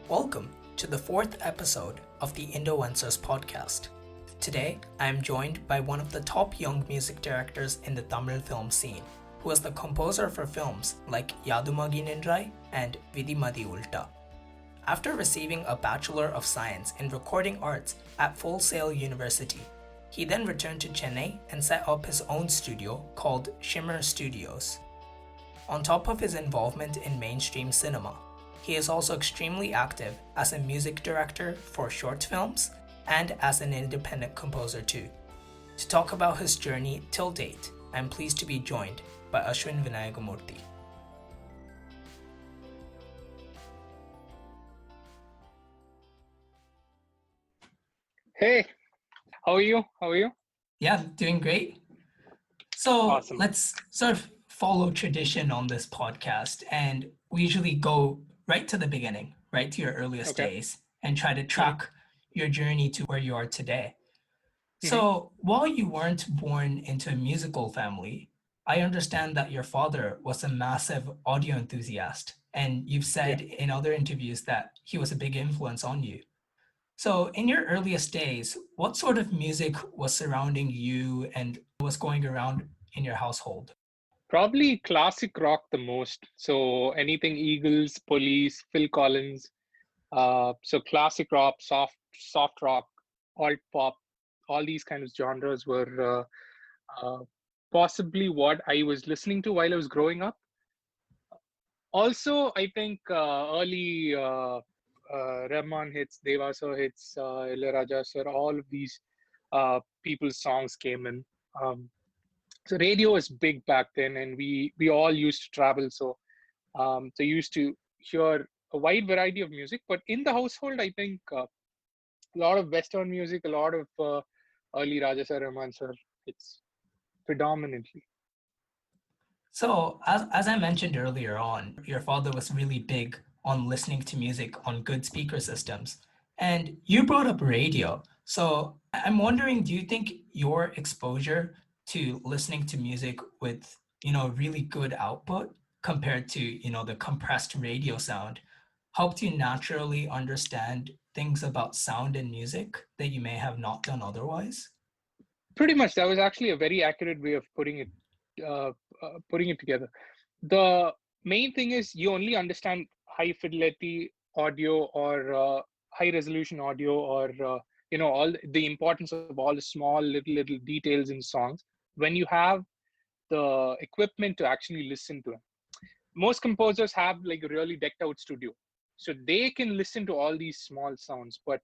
Welcome to the fourth episode of the Indoencers Podcast. Today, I am joined by one of the top young music directors in the Tamil film scene, who is the composer for films like Yadumagi Nindrai and Vidimadi Ulta. After receiving a Bachelor of Science in Recording Arts at Full Sail University, he then returned to Chennai and set up his own studio called Shimmer Studios. On top of his involvement in mainstream cinema, he is also extremely active as a music director for short films and as an independent composer too. To talk about his journey till date, I am pleased to be joined by Ashwin Vinayagamoorthy. Hey, how are you? Yeah, doing great. So Awesome. let's sort of follow tradition on this podcast, and we usually go right to the beginning, right to your earliest Okay. days, and try to track your journey to where you are today. Mhm. So while you weren't born into a musical family, I understand that your father was a massive audio enthusiast, and you've said in other interviews that he was a big influence on you. So in your earliest days, what sort of music was surrounding you and was going around in your household? Probably classic rock the most. So anything Eagles, Police, Phil Collins. So classic rock, soft rock, alt pop, all these kind of genres were possibly what I was listening to while I was growing up. Also, I think early Rahman hits, Devasa hits, Ilayaraja sir, all of these people's songs came in. Um, so radio was big back then, and we all used to travel. So used to hear a wide variety of music. But in the household, I think a lot of Western music, a lot of early Raja sir, Rahman sir. It's predominantly. So as I mentioned earlier on, your father was really big on listening to music on good speaker systems. And you brought up radio. So I'm wondering, do you think your exposure to listening to music with, really good output compared to, the compressed radio sound helped you naturally understand things about sound and music that you may have not done otherwise? Pretty much, that was actually a very accurate way of putting it together. The main thing is you only understand high fidelity audio or high resolution audio, or all the importance of all the small little details in songs when you have the equipment to actually listen to them. Most composers have like a really decked out studio, so they can listen to all these small sounds, but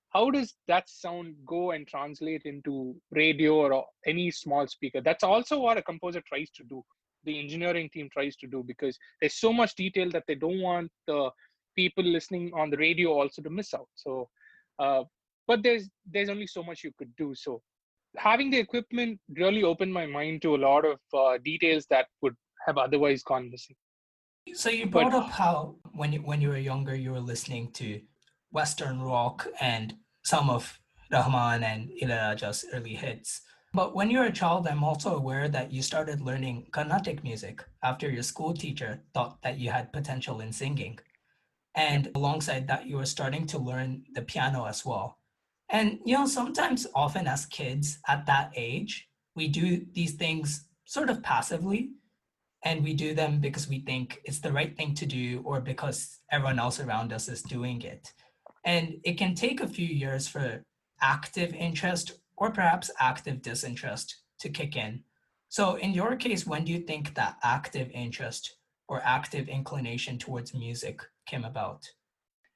how does that sound go and translate into radio or any small speaker? That's also what a composer tries to do, the engineering team tries to do, because there's so much detail that they don't want the people listening on the radio also to miss out. So but there's only so much you could do. So having the equipment really opened my mind to a lot of details that would have otherwise gone missing. So you But brought up how when you were younger, you were listening to Western rock and some of Rahman and Ilayaraja's early hits. But when you were a child, I'm also aware that you started learning Carnatic music after your school teacher thought that you had potential in singing. yeah, And alongside that, you were starting to learn the piano as well. And, sometimes, often as kids at that age, we do these things sort of passively, and we do them because we think it's the right thing to do or because everyone else around us is doing it. And it can take a few years for active interest or perhaps active disinterest to kick in. So, in your case, when do you think that active interest or active inclination towards music came about?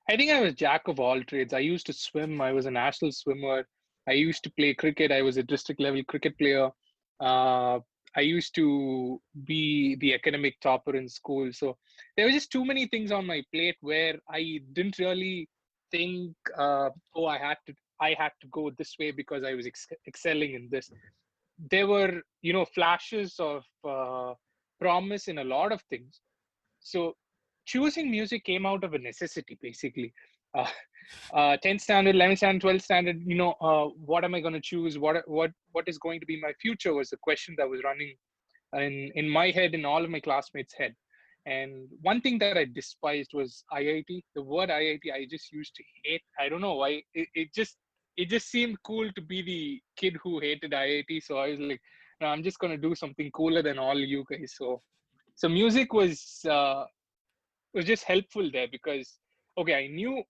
I think I was jack of all trades. I used to swim. I was a national swimmer. I used to play cricket. I was a district level cricket player. Uh, I used to be the academic topper in school. So there were just too many things on my plate where I didn't really think, oh, I had to go this way because I was excelling in this. There were, flashes of promise in a lot of things. So choosing music came out of a necessity, basically. uh, 10th standard, 11th standard, 12th standard, what am I going to choose, what is going to be my future, was the question that was running in my head, in all of my classmates' head. And one thing that I despised was IIT. The word IIT I just used to hate. I don't know why. It just seemed cool to be the kid who hated IIT. So I was like, no, I'm just gonna do something cooler than all you guys. So music was just helpful there because okay, I knew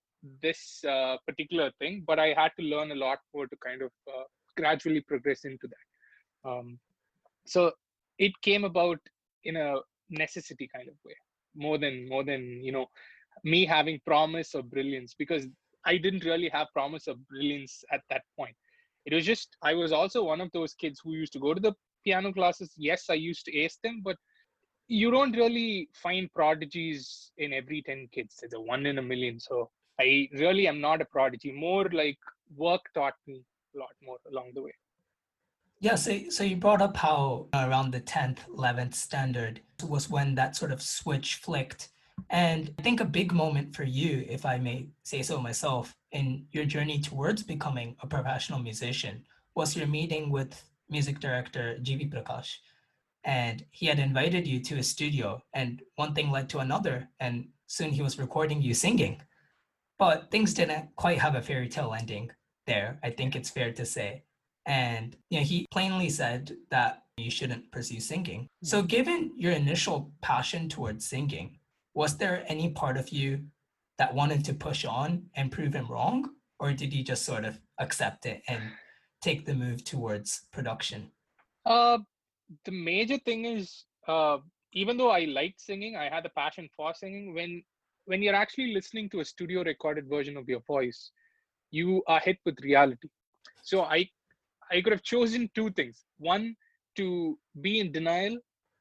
this particular thing, but I had to learn a lot more to kind of gradually progress into that. So it came about in a necessity kind of way, more than me having promise or brilliance, because I didn't really have promise of brilliance at that point. It was just I was also one of those kids who used to go to the piano classes. Yes, I used to ace them, but you don't really find prodigies in every 10 kids. It's a one in a million. So I really am not a prodigy. More like work taught me a lot more along the way. Yeah, so you brought up how around the 10th, 11th standard was when that sort of switch flicked. And I think a big moment for you, if I may say so myself, in your journey towards becoming a professional musician was your meeting with music director G.V. Prakash. And he had invited you to his studio, and one thing led to another, and soon he was recording you singing. But things didn't quite have a fairy tale ending there, I think it's fair to say. And he plainly said that you shouldn't pursue singing. So given your initial passion towards singing, was there any part of you that wanted to push on and prove him wrong? Or did you just sort of accept it and take the move towards production? Uh, the major thing is, even though I liked singing, I had a passion for singing. When you're actually listening to a studio recorded version of your voice, you are hit with reality. So I could have chosen two things. One, to be in denial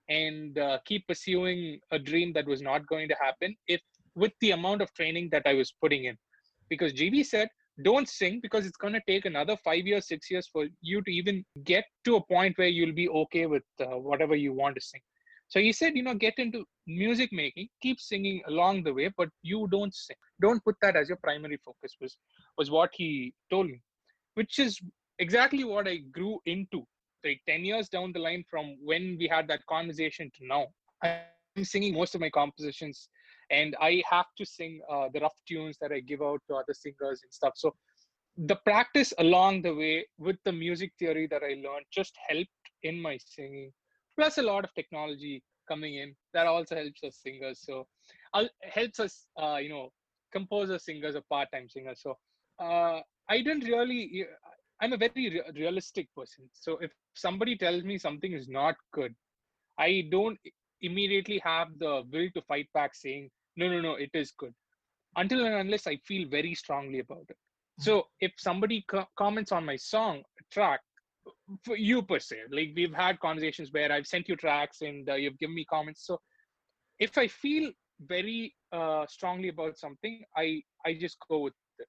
and keep pursuing a dream that was not going to happen if with the amount of training that I was putting in. Because GV said, don't sing because it's going to take another 5 years, 6 years for you to even get to a point where you'll be okay with whatever you want to sing. So he said, get into music making, keep singing along the way, but you don't sing. Don't put that as your primary focus was what he told me, which is exactly what I grew into. Like 10 years down the line from when we had that conversation to now, I'm singing most of my compositions, and I have to sing the rough tunes that I give out to other singers and stuff. So the practice along the way with the music theory that I learned just helped in my singing, plus a lot of technology coming in that also helps us singers. So helps us, composer singers or part-time singers. So I didn't really. I'm a very realistic person. So if somebody tells me something is not good, I don't immediately have the will to fight back saying, no, no, no, it is good. Until and unless I feel very strongly about it. So if somebody comments on my song track, for you per se, like we've had conversations where I've sent you tracks and you've given me comments. So if I feel very strongly about something, I just go with it.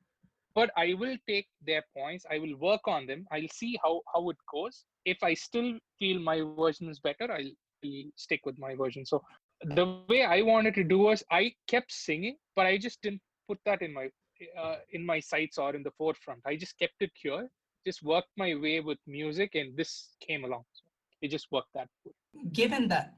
But I will take their points. I will work on them. I'll see how it goes. If I still feel my version is better, I'll stick with my version. So the way I wanted to do was I kept singing, but I just didn't put that in my sights or in the forefront. I just kept it here, just worked my way with music, and this came along. So it just worked that way. Given that,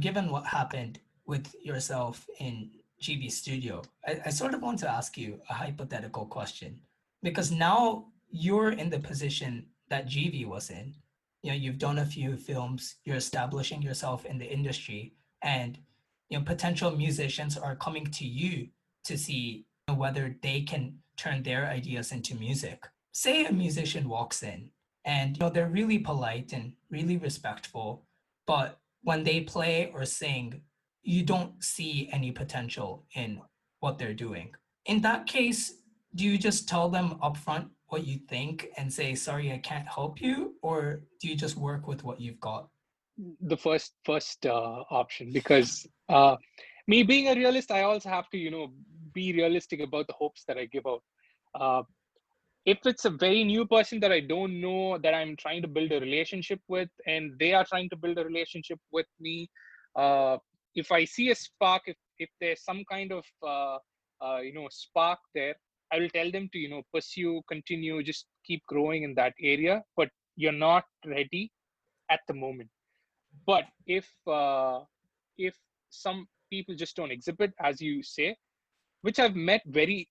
given what happened with yourself in GB Studio, I sort of want to ask you a hypothetical question because now you're in the position that GB was in. You've done a few films, you're establishing yourself in the industry, and potential musicians are coming to you to see whether they can turn their ideas into music. Say a musician walks in and they're really polite and really respectful, but when they play or sing, you don't see any potential in what they're doing. In that case, do you just tell them upfront what you think and say, sorry, I can't help you? Or do you just work with what you've got? The first option, because me being a realist, I also have to be realistic about the hopes that I give out. uh, if it's a very new person that I don't know, that I'm trying to build a relationship with, and they are trying to build a relationship with me, uh, if I see a spark, if there's some kind of spark there, I will tell them to pursue, continue, just keep growing in that area, but you're not ready at the moment. But if some people just don't exhibit, as you say, which I've met very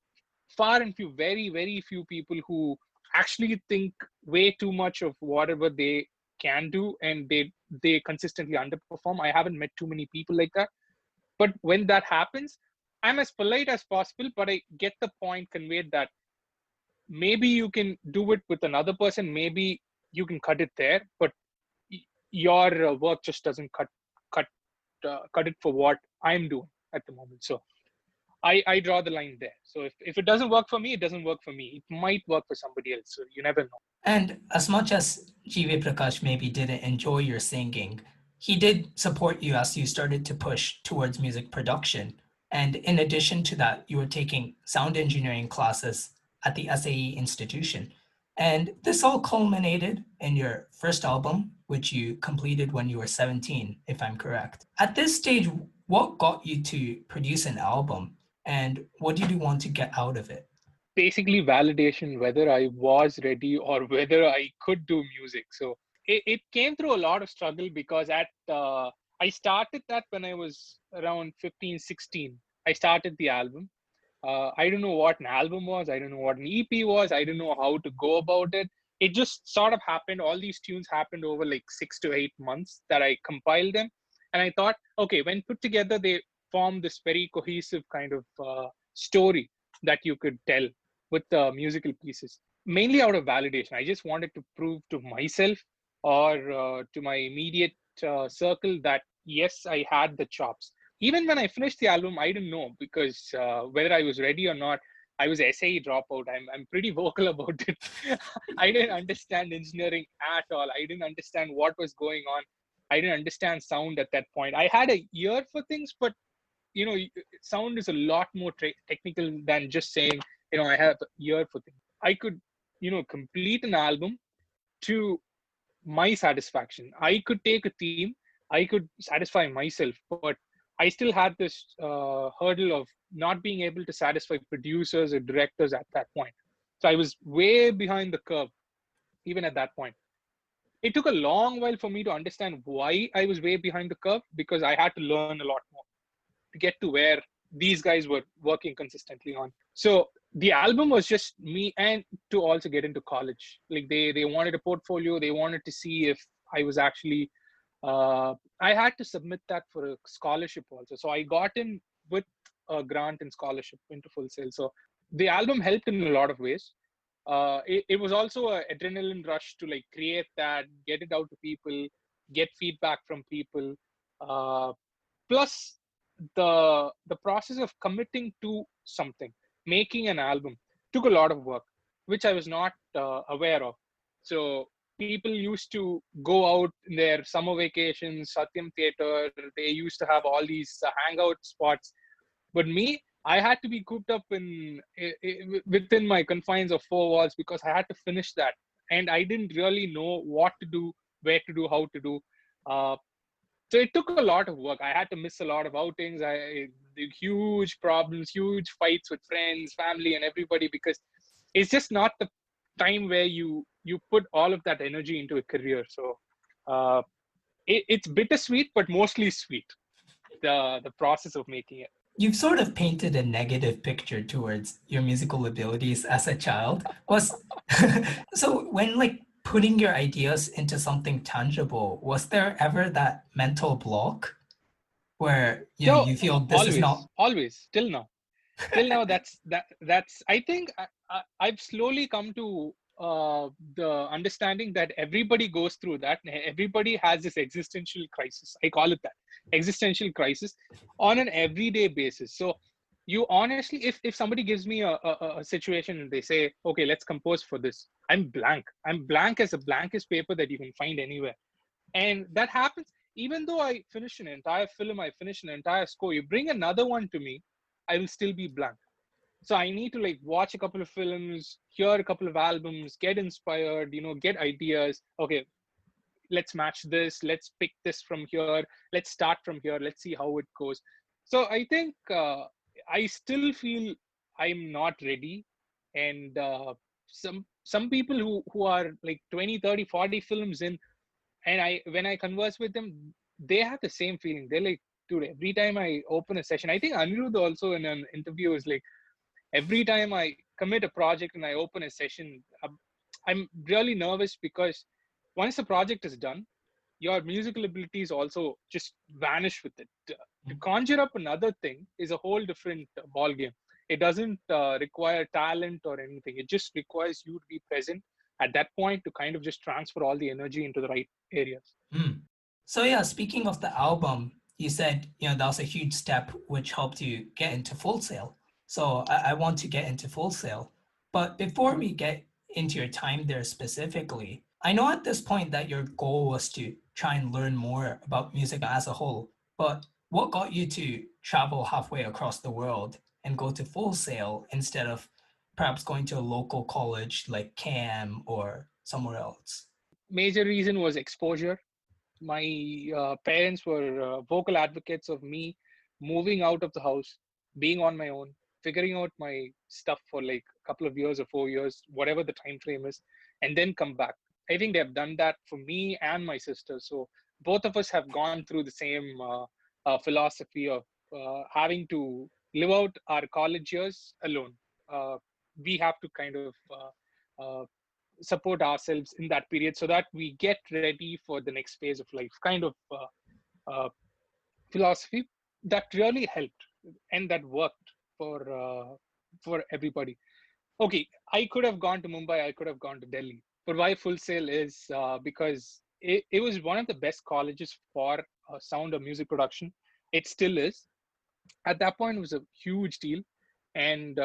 very few people who actually think way too much of whatever they can do, and they consistently underperform. I haven't met too many people like that. But when that happens, I'm as polite as possible, but I get the point conveyed that maybe you can do it with another person, maybe you can cut it there, but your work just doesn't cut cut it for what I'm doing at the moment. So I draw the line there. So if it doesn't work for me, it doesn't work for me. It might work for somebody else. So you never know. And as much as G.V. Prakash maybe didn't enjoy your singing, he did support you as you started to push towards music production. And in addition to that, you were taking sound engineering classes at the SAE institution. And this all culminated in your first album, which you completed when you were 17, if I'm correct. At this stage, what got you to produce an album, and what did you want to get out of it? Basically validation whether I was ready or whether I could do music. So it came through a lot of struggle because I started that when I was around 15, 16. I started the album. I don't know what an album was. I don't know what an EP was. I don't know how to go about it. It just sort of happened. All these tunes happened over like 6 to 8 months that I compiled them. And I thought, okay, when put together, they form this very cohesive kind of story that you could tell with the musical pieces, mainly out of validation. I just wanted to prove to myself or to my immediate circle that yes, I had the chops. Even when I finished the album, I didn't know because whether I was ready or not. I was SAE dropout. I'm pretty vocal about it. I didn't understand engineering at all. I didn't understand what was going on. I didn't understand sound at that point. I had a ear for things, but you know, sound is a lot more technical than just saying, you know, I have an ear for things. I could, you know, complete an album to my satisfaction. I could take a theme, I could satisfy myself, but I still had this hurdle of not being able to satisfy producers or directors at that point. So I was way behind the curve, even at that point. It took a long while for me to understand why I was way behind the curve because I had to learn a lot more to get to where these guys were working consistently on. So the album was just me, and to also get into college. Like they wanted a portfolio. They wanted to see if I was actually. I had to submit that for a scholarship also. So I got in with a grant and scholarship into Full Sail. So the album helped in a lot of ways. It was also an adrenaline rush to like create that, get it out to people, get feedback from people. Plus the process of committing to something, making an album, took a lot of work, which I was not aware of. So people used to go out in their summer vacations, Satyam Theatre. They used to have all these hangout spots, but me, I had to be cooped up within my confines of four walls because I had to finish that, and I didn't really know what to do, where to do, how to do. Uh, so it took a lot of work. I had to miss a lot of outings. I did huge problems, huge fights with friends, family, and everybody because it's just not the time where you put all of that energy into a career. So it's bittersweet, but mostly sweet. The process of making it. You've sort of painted a negative picture towards your musical abilities as a child. Was so when like putting your ideas into something tangible, was there ever that mental block where No, you feel this is not. always, till now. That's. I think I've slowly come to the understanding that everybody goes through that. Everybody has this existential crisis. I call it that existential crisis on an everyday basis. So you honestly, if somebody gives me a situation and they say, okay, let's compose for this, I'm blank. I'm blank as a blankest paper that you can find anywhere. And that happens even though I finish an entire film, I finish an entire score. You bring another one to me, I will still be blank. So I need to like watch a couple of films, hear a couple of albums, get inspired, get ideas. Okay, let's match this, let's pick this from here, let's start from here, let's see how it goes. So I think I still feel I'm not ready. And some people who are like 20, 30, 40 films in, and when I converse with them, they have the same feeling. They're like, dude, every time I open a session, I think Anirudh also in an interview is like, every time I commit a project and I open a session, I'm really nervous because once the project is done, your musical abilities also just vanish with it. To conjure up another thing is a whole different ball game. It doesn't require talent or anything. It just requires you to be present at that point to kind of just transfer all the energy into the right areas. So yeah, speaking of the album, you said, that was a huge step which helped you get into Full Sail. So I want to get into Full Sail. But before we get into your time there specifically, I know at this point that your goal was to try and learn more about music as a whole. But what got you to travel halfway across the world and go to Full Sail instead of perhaps going to a local college like CAM or somewhere else? Major reason was exposure. My parents were vocal advocates of me moving out of the house, being on my own, figuring out my stuff for like a couple of years or 4 years, whatever the time frame is, and then come back. I think they've done that for me and my sister. So both of us have gone through the same philosophy of having to live out our college years alone. Uh, we have to kind of support ourselves in that period so that we get ready for the next phase of life, kind of uh, philosophy that really helped and that worked for everybody. Okay, I could have gone to Mumbai, I could have gone to Delhi, but why Full Sail is because it was one of the best colleges for sound or music production. It still is. At that point, it was a huge deal, and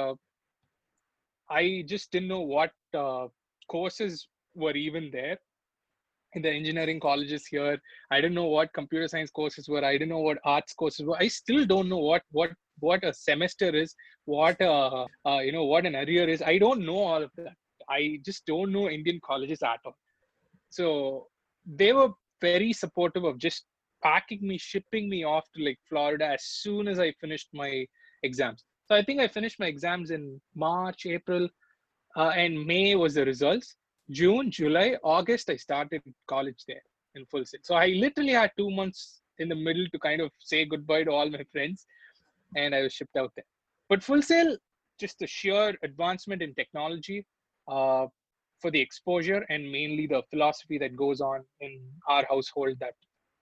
I just didn't know what courses were even there in the engineering colleges here. I didn't know what computer science courses were. I didn't know what arts courses were. I still don't know what a semester is, what an arrear is. I don't know all of that. I just don't know Indian colleges at all. So they were very supportive of just packing me, shipping me off to like Florida as soon as I finished my exams. So I think I finished my exams in March, April, and May was the results. June, July, August, I started college there in Full Sail. So I literally had 2 months in the middle to kind of say goodbye to all my friends, and I was shipped out there. But Full Sail, just the sheer advancement in technology, uh, for the exposure and mainly the philosophy that goes on in our household that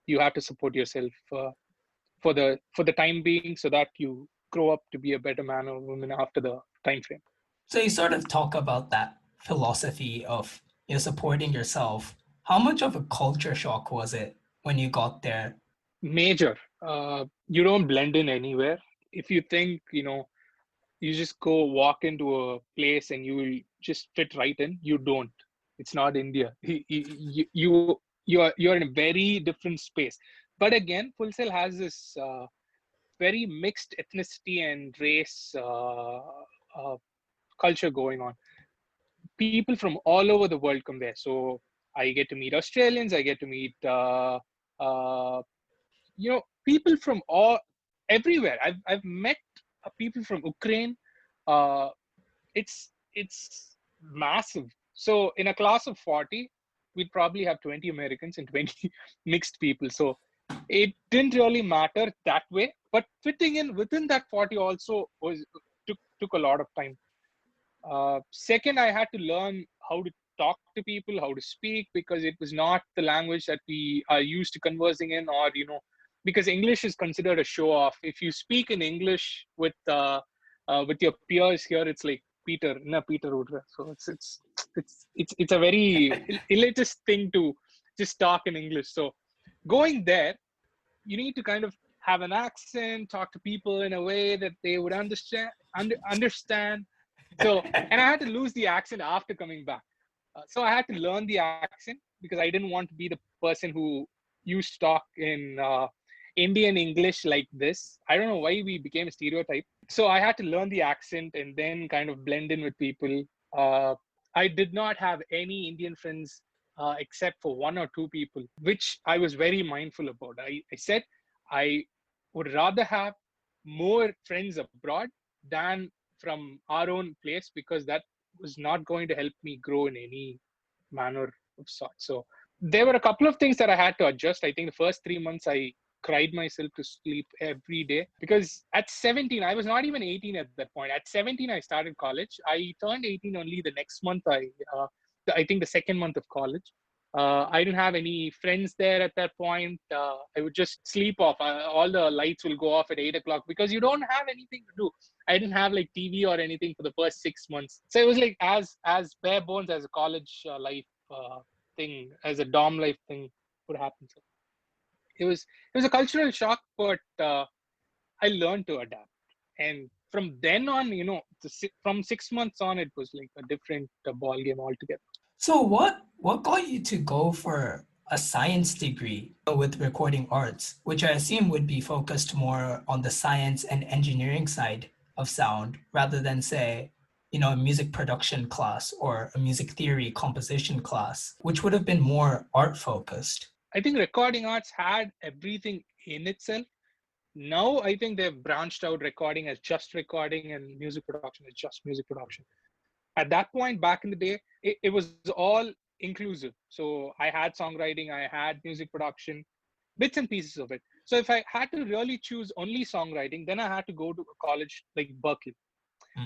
you have to support yourself for the time being so that you grow up to be a better man or woman after the time frame. So you sort of talk about that philosophy of supporting yourself. How much of a culture shock was it when you got there? Major. You don't blend in anywhere. If you think, you just go walk into a place and you will just fit right in, you don't. It's not India. You're in a very different space. But again, Full Sail has this very mixed ethnicity and race culture going on. People from all over the world come there. So I get to meet Australians. I get to meet uh, people from all everywhere. I've met people from Ukraine. Uh, it's massive. So in a class of 40, we'd probably have 20 Americans and 20 mixed people. So it didn't really matter that way. But fitting in within that 40 also took a lot of time. Second, I had to learn how to talk to people, how to speak, because it was not the language that we are used to conversing in, or because English is considered a show off. If you speak in English with your peers here, it's like Peter, na Peter Udra. So it's a very elitist thing to just talk in English. So going there, you need to kind of have an accent, talk to people in a way that they would understand. So, and I had to lose the accent after coming back. So I had to learn the accent because I didn't want to be the person who used to talk in Indian English like this. I don't know why we became a stereotype. So I had to learn the accent and then kind of blend in with people. I did not have any Indian friends except for one or two people, which I was very mindful about. I said I would rather have more friends abroad than from our own place, because that was not going to help me grow in any manner of sort. So there were a couple of things that I had to adjust. I think the first 3 months I cried myself to sleep every day, because at 17, I was not even 18 at that point. At 17, I started college. I turned 18 only the next month. I think the second month of college. I didn't have any friends there at that point. I would just sleep off. All the lights will go off at 8 o'clock because you don't have anything to do. I didn't have like TV or anything for the first 6 months. So it was like as bare bones as a college life thing, as a dorm life thing would happen. So it was a cultural shock, but I learned to adapt. And from then on, from 6 months on, it was like a different ball game altogether. So what got you to go for a science degree with recording arts, which I assume would be focused more on the science and engineering side of sound rather than, say, a music production class or a music theory composition class, which would have been more art focused? I think recording arts had everything in itself. Now I think they've branched out recording as just recording and music production as just music production. At that point, back in the day, it was all inclusive. So I had songwriting, I had music production, bits and pieces of it. So if I had to really choose only songwriting, then I had to go to a college like Berkeley.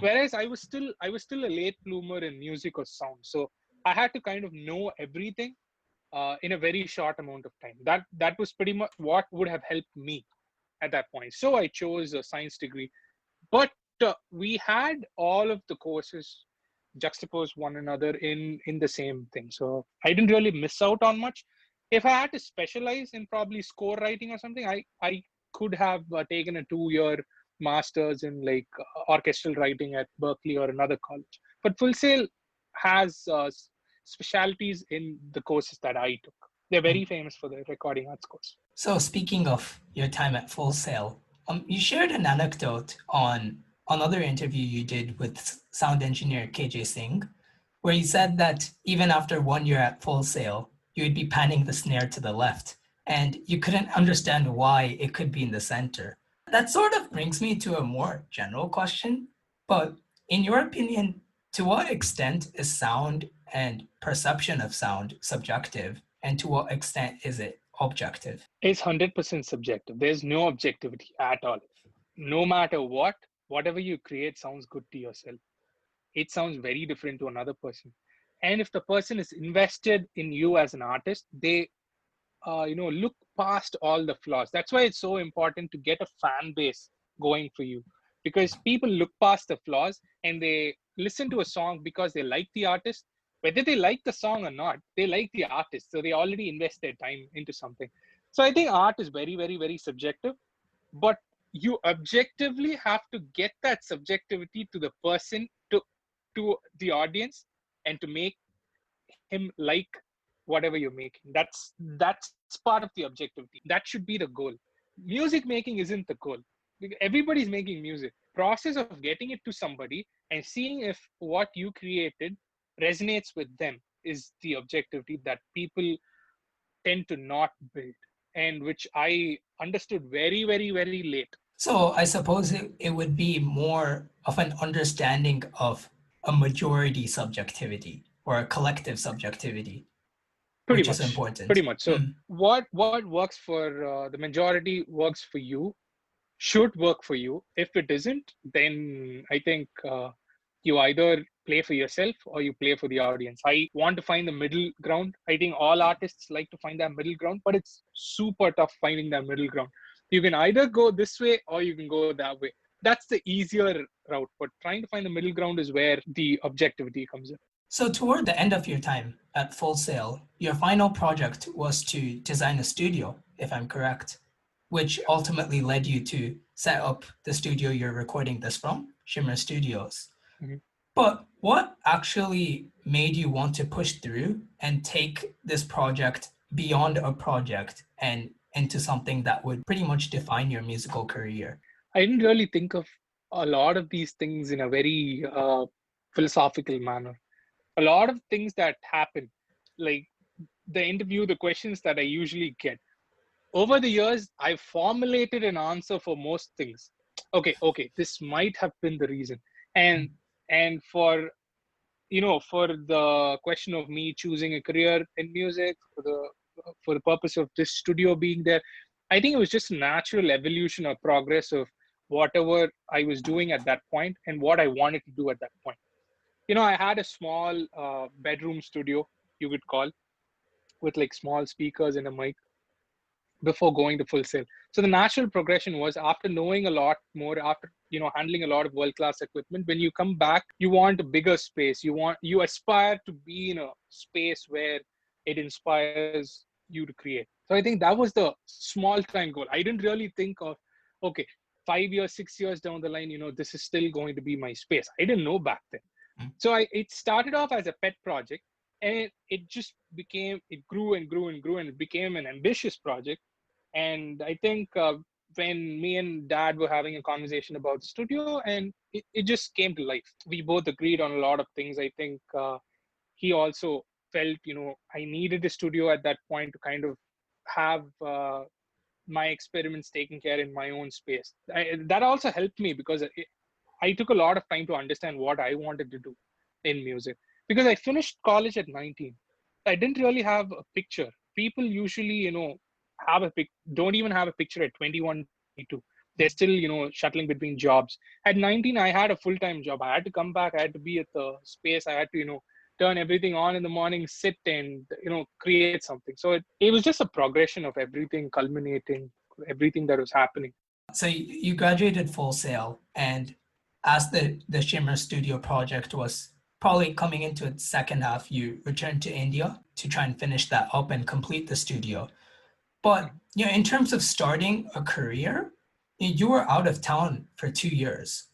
Whereas I was still a late bloomer in music or sound. So I had to kind of know everything in a very short amount of time. That was pretty much what would have helped me at that point. So I chose a science degree. But we had all of the courses juxtaposed one another in the same thing. So I didn't really miss out on much. If I had to specialize in probably score writing or something, I could have taken a 2-year master's in like orchestral writing at Berkeley or another college. But Full Sail has specialties in the courses that I took. They're very famous for their recording arts course. So speaking of your time at Full Sail, you shared an anecdote on another interview you did with sound engineer KJ Singh, where you said that even after 1 year at Full Sail, you would be panning the snare to the left, and you couldn't understand why it could be in the center. That sort of brings me to a more general question, but in your opinion, to what extent is sound and perception of sound subjective, and to what extent is it objective? It's 100% subjective. There's no objectivity at all. No matter whatever you create sounds good to yourself. It sounds very different to another person. And if the person is invested in you as an artist, they look past all the flaws. That's why it's so important to get a fan base going for you, because people look past the flaws and they listen to a song because they like the artist. Whether they like the song or not, they like the artist. So they already invest their time into something. So I think art is very, very, very subjective, but you objectively have to get that subjectivity to the person, to the audience, and to make him like whatever you're making. That's part of the objectivity. That should be the goal. Music making isn't the goal. Everybody's making music. Process of getting it to somebody and seeing if what you created resonates with them is the objectivity that people tend to not build, and which I understood very, very, very late. So I suppose it would be more of an understanding of a majority subjectivity or a collective subjectivity, Pretty which much, is important. pretty much. So what works for the majority works for you, should work for you. If it isn't, then I think you either play for yourself or you play for the audience. I want to find the middle ground. I think all artists like to find that middle ground, but it's super tough finding that middle ground. You can either go this way or you can go that way. That's the easier route, but trying to find the middle ground is where the objectivity comes in. So toward the end of your time at Full Sail, your final project was to design a studio, if I'm correct, which ultimately led you to set up the studio you're recording this from, Shimmer Studios. Mm-hmm. But what actually made you want to push through and take this project beyond a project and into something that would pretty much define your musical career? I didn't really think of a lot of these things in a very philosophical manner. A lot of things that happen, like the interview, the questions that I usually get. Over the years, I've formulated an answer for most things. Okay, this might have been the reason. And for the question of me choosing a career in music, for the purpose of this studio being there, I think it was just a natural evolution or progress of whatever I was doing at that point and what I wanted to do at that point. I had a small bedroom studio, you could call, with like small speakers and a mic before going to full sail. So the natural progression was, after knowing a lot more, after handling a lot of world class equipment, when you come back, you want a bigger space. You aspire to be in a space where it inspires you to create. So I think that was the small time goal. I didn't really think of, okay, 5 years, 6 years down the line, this is still going to be my space. I didn't know back then. So it started off as a pet project, and it just it grew and grew and grew, and it became an ambitious project. And I think when me and dad were having a conversation about the studio, and it just came to life. We both agreed on a lot of things. I think he also felt, I needed a studio at that point to kind of have my experiments taken care in my own space. That also helped me because I took a lot of time to understand what I wanted to do in music, because I finished college at 19. I didn't really have a picture. People usually, don't even have a picture at 21, 22. They're still, shuttling between jobs. At 19, I had a full-time job. I had to come back. I had to be at the space. I had to, turn everything on in the morning, sit and, create something. So it was just a progression of everything culminating, everything that was happening. So you graduated Full Sail, and as the Shimmer Studio project was probably coming into its second half, you returned to India to try and finish that up and complete the studio. But in terms of starting a career, you were out of town for 2 years,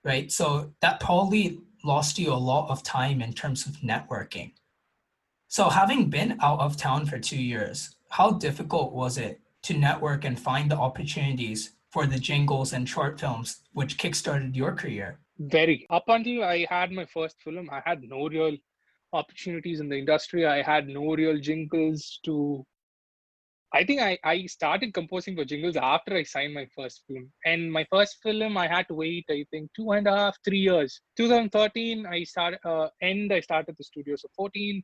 right? So that probably lost you a lot of time in terms of networking. So having been out of town for 2 years, how difficult was it to network and find the opportunities for the jingles and short films which kickstarted your career? Very. Up until I had my first film, I had no real opportunities in the industry. I had no real jingles to... I think I started composing for jingles after I signed my first film. And my first film, I had to wait, I think, 2.5, 3 years. 2013, I started the studio. So 14,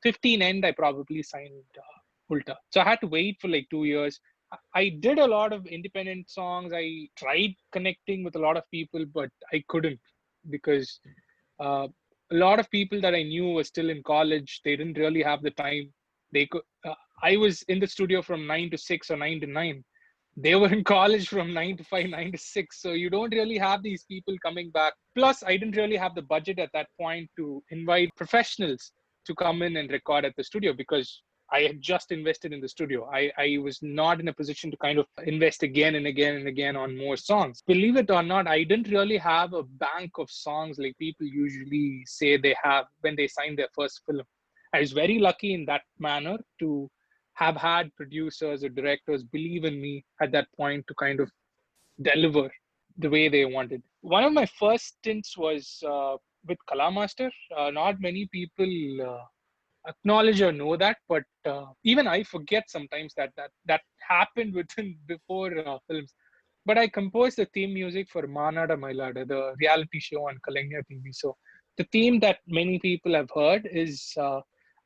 15 end, I probably signed Ulta. So I had to wait for like 2 years. I did a lot of independent songs. I tried connecting with a lot of people, but I couldn't, because a lot of people that I knew were still in college. They didn't really have the time. They could. I was in the studio from 9 to 6 or 9 to 9. They were in college from 9 to 5, 9 to 6. So you don't really have these people coming back. Plus, I didn't really have the budget at that point to invite professionals to come in and record at the studio, because I had just invested in the studio. I was not in a position to kind of invest again and again and again on more songs. Believe it or not, I didn't really have a bank of songs like people usually say they have when they sign their first film. I was very lucky in that manner to have had producers or directors believe in me at that point to kind of deliver the way they wanted. One of my first stints was with Kalamaster. Not many people acknowledge or know that, but even I forget sometimes that happened before films. But I composed the theme music for Manada Mailada, the reality show on Kalenya TV. So the theme that many people have heard is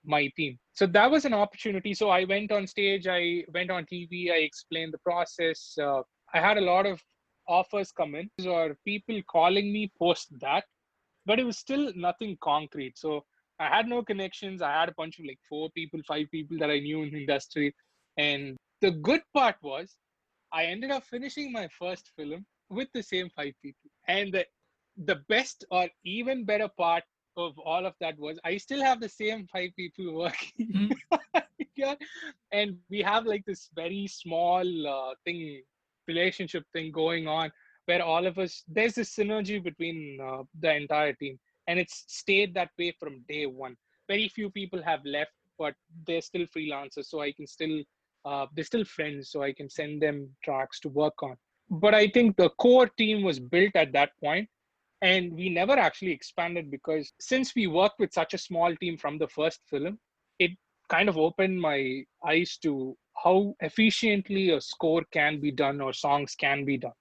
my theme. So that was an opportunity. So I went on stage, I went on TV, I explained the process. I had a lot of offers come in, or people calling me post that, but it was still nothing concrete. So I had no connections. I had a bunch of like 4 people, 5 people that I knew in the industry. And the good part was I ended up finishing my first film with the same 5 people. And the best or even better part of all of that was I still have the same 5 people working. Yeah. And we have like this very small relationship thing going on, where all of us, there's this synergy between the entire team. And it's stayed that way from day one. Very few people have left, but they're still freelancers. So I can still, they're still friends. So I can send them tracks to work on. But I think the core team was built at that point. And we never actually expanded, because since we worked with such a small team from the first film, it kind of opened my eyes to how efficiently a score can be done or songs can be done.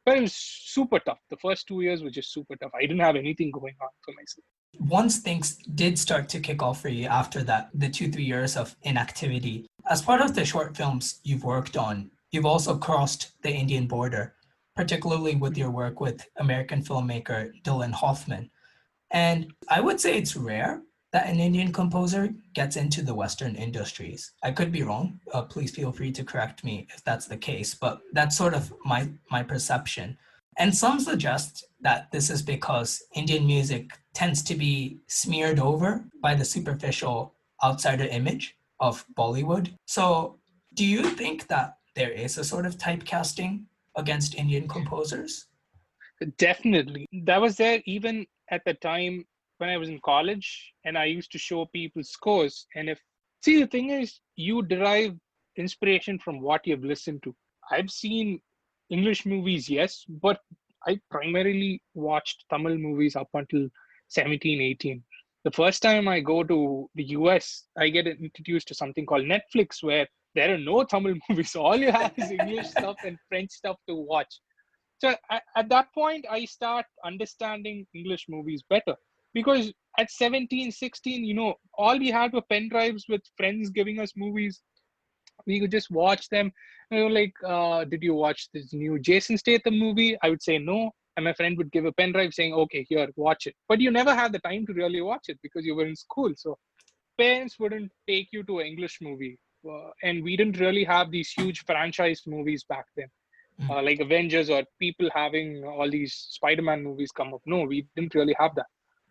But it was super tough. The first 2 years were just super tough. I didn't have anything going on for myself. Once things did start to kick off for you after that, the 2-3 years of inactivity, as part of the short films you've worked on, you've also crossed the Indian border, particularly with your work with American filmmaker Dylan Hoffman. And I would say it's rare that an Indian composer gets into the Western industries. I could be wrong. Please feel free to correct me if that's the case, but that's sort of my perception. And some suggest that this is because Indian music tends to be smeared over by the superficial outsider image of Bollywood. So, do you think that there is a sort of typecasting against Indian composers? Definitely. That was there even at the time when I was in college and I used to show people scores. And if, see, the thing is, you derive inspiration from what you've listened to. I've seen English movies, yes, but I primarily watched Tamil movies up until 17, 18. The first time I go to the US, I get introduced to something called Netflix, where there are no Tamil movies. All you have is English stuff and French stuff to watch. So at that point, I start understanding English movies better because at 17, 16, all we had were pen drives with friends giving us movies. We could just watch them. Like, did you watch this new Jason Statham movie? I would say no. And my friend would give a pen drive saying, okay, here, watch it. But you never had the time to really watch it because you were in school. So parents wouldn't take you to an English movie. And we didn't really have these huge franchise movies back then like Avengers or people having all these Spider-Man movies come up. No, we didn't really have that.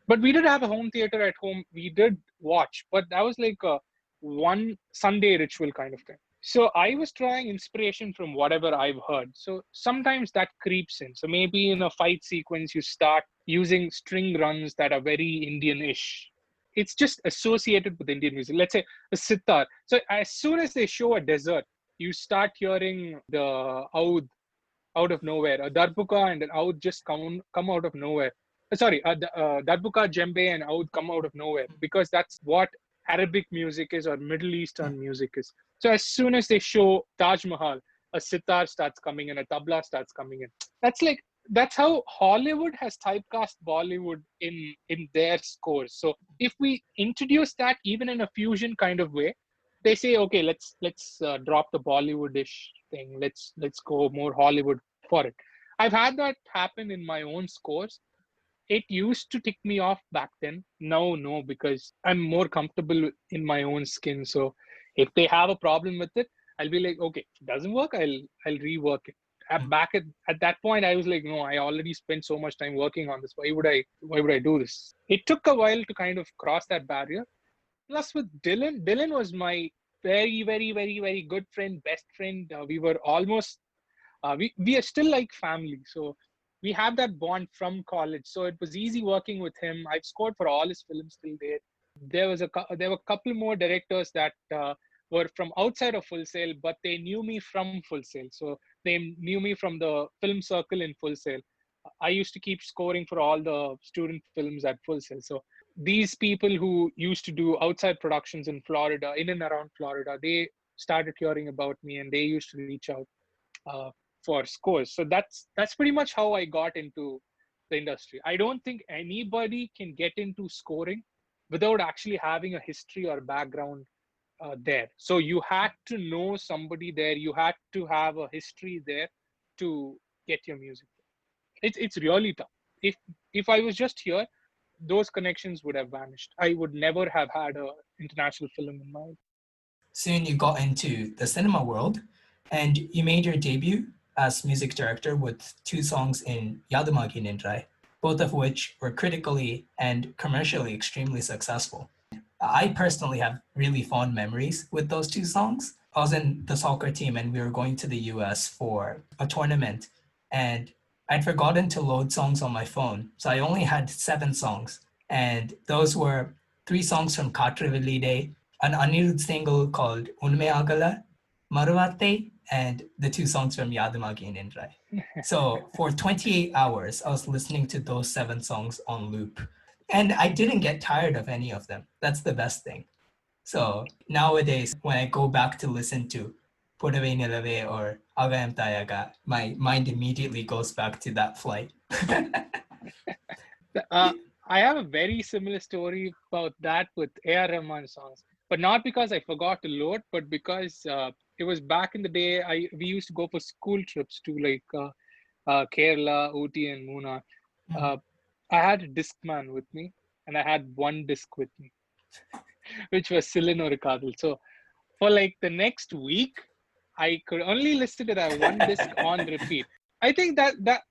But we did have a home theater at home. We did watch, but that was like a one Sunday ritual kind of thing. So I was drawing inspiration from whatever I've heard. So sometimes that creeps in. So maybe in a fight sequence, you start using string runs that are very Indian-ish. It's just associated with Indian music. Let's say a sitar. So as soon as they show a desert, you start hearing the oud out of nowhere. A darbuka and an oud just come out of nowhere. Sorry, darbuka, djembe, and oud come out of nowhere because that's what Arabic music is or Middle Eastern music is. So as soon as they show Taj Mahal, a sitar starts coming in, a tabla starts coming in. That's how Hollywood has typecast Bollywood in their scores. So if we introduce that even in a fusion kind of way, they say, okay, let's drop the Bollywoodish thing. Let's go more Hollywood for it. I've had that happen in my own scores. It used to tick me off back then. Now, no, because I'm more comfortable in my own skin. So if they have a problem with it, I'll be like, okay, if it doesn't work, I'll rework it. Back at that point, I was like, no, I already spent so much time working on this. Why would I do this? It took a while to kind of cross that barrier. Plus with Dylan was my very, very, very, very good friend, best friend. We were almost, we are still like family. So we have that bond from college. So it was easy working with him. I've scored for all his films till date. There were a couple more directors that were from outside of Full Sail, but they knew me from Full Sail. So they knew me from the film circle in Full Sail. I used to keep scoring for all the student films at Full Sail. So these people who used to do outside productions in Florida, in and around Florida, they started hearing about me and they used to reach out uh, for scores. So that's pretty much how I got into the industry. I don't think anybody can get into scoring without actually having a history or background there. So you had to know somebody there. You had to have a history there to get your music. It's really tough. If I was just here, those connections would have vanished. I would never have had a international film in my. Soon you got into the cinema world and you made your debut as music director with two songs in Yadumagi Nindrai, both of which were critically and commercially extremely successful. I personally have really fond memories with those two songs. I was in the soccer team and we were going to the US for a tournament, and I'd forgotten to load songs on my phone. So I only had 7 songs. And those were 3 songs from Katravilide, an Anirudh single called Unme Agala, Maruvate, and the 2 songs from Yadumagi and Indrai. So for 28 hours, I was listening to those 7 songs on loop. And I didn't get tired of any of them. That's the best thing. So nowadays, when I go back to listen to Pudavai Nilave or Aagayam Thaayaga, my mind immediately goes back to that flight. I have a very similar story about that with A.R. Rahman songs, but not because I forgot to load, but because it was back in the day. We used to go for school trips to like Kerala, Ooty, and Munnar. Mm. Uh, I had a Discman with me, and I had one disc with me, which was Silin or Kadal. So for like the next week, I could only listen to that one disc on repeat. I think that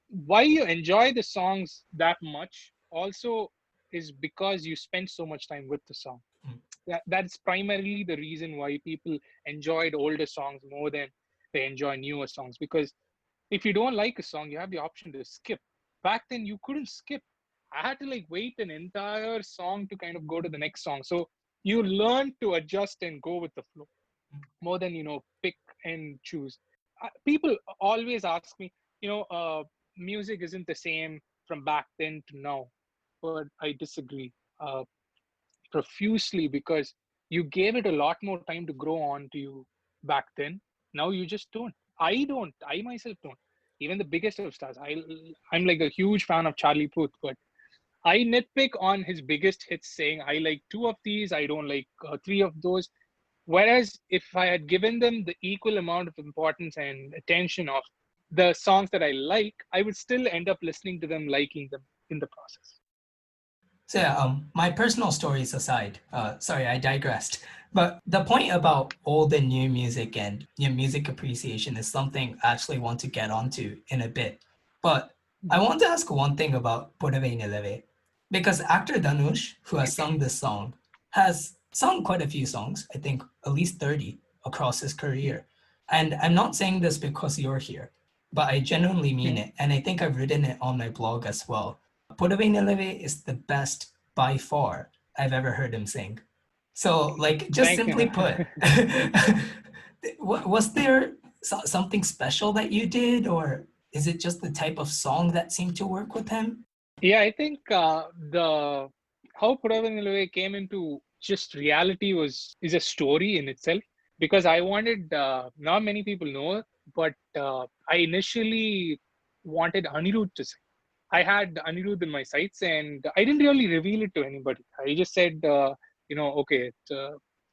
why you enjoy the songs that much also is because you spend so much time with the song. Mm. That's primarily the reason why people enjoyed older songs more than they enjoy newer songs. Because if you don't like a song, you have the option to skip. Back then, you couldn't skip. I had to like wait an entire song to kind of go to the next song. So you learn to adjust and go with the flow more than pick and choose. People always ask me, music isn't the same from back then to now, but I disagree profusely, because you gave it a lot more time to grow on to you back then. Now you just don't. I myself don't. Even the biggest of stars, I'm like a huge fan of Charlie Puth, but I nitpick on his biggest hits, saying I like two of these, I don't like three of those. Whereas if I had given them the equal amount of importance and attention of the songs that I like, I would still end up listening to them, liking them in the process. So yeah, my personal stories aside, sorry, I digressed. But the point about old and new music and music appreciation is something I actually want to get onto in a bit. But I want to ask one thing about Pudavai Nilave, because actor Dhanush, who has sung this song, has sung quite a few songs, I think at least 30 across his career. And I'm not saying this because you're here, but I genuinely mean it. And I think I've written it on my blog as well. Pudavai Nilave is the best by far I've ever heard him sing. So, like, just Thank simply you. put, was there something special that you did, or is it just the type of song that seemed to work with him? Yeah, I think the how Pudavai Nilave came into just reality is a story in itself, because I wanted, not many people know, but I initially wanted Anirudh to sing. I had Anirudh in my sights, and I didn't really reveal it to anybody. I just said, okay,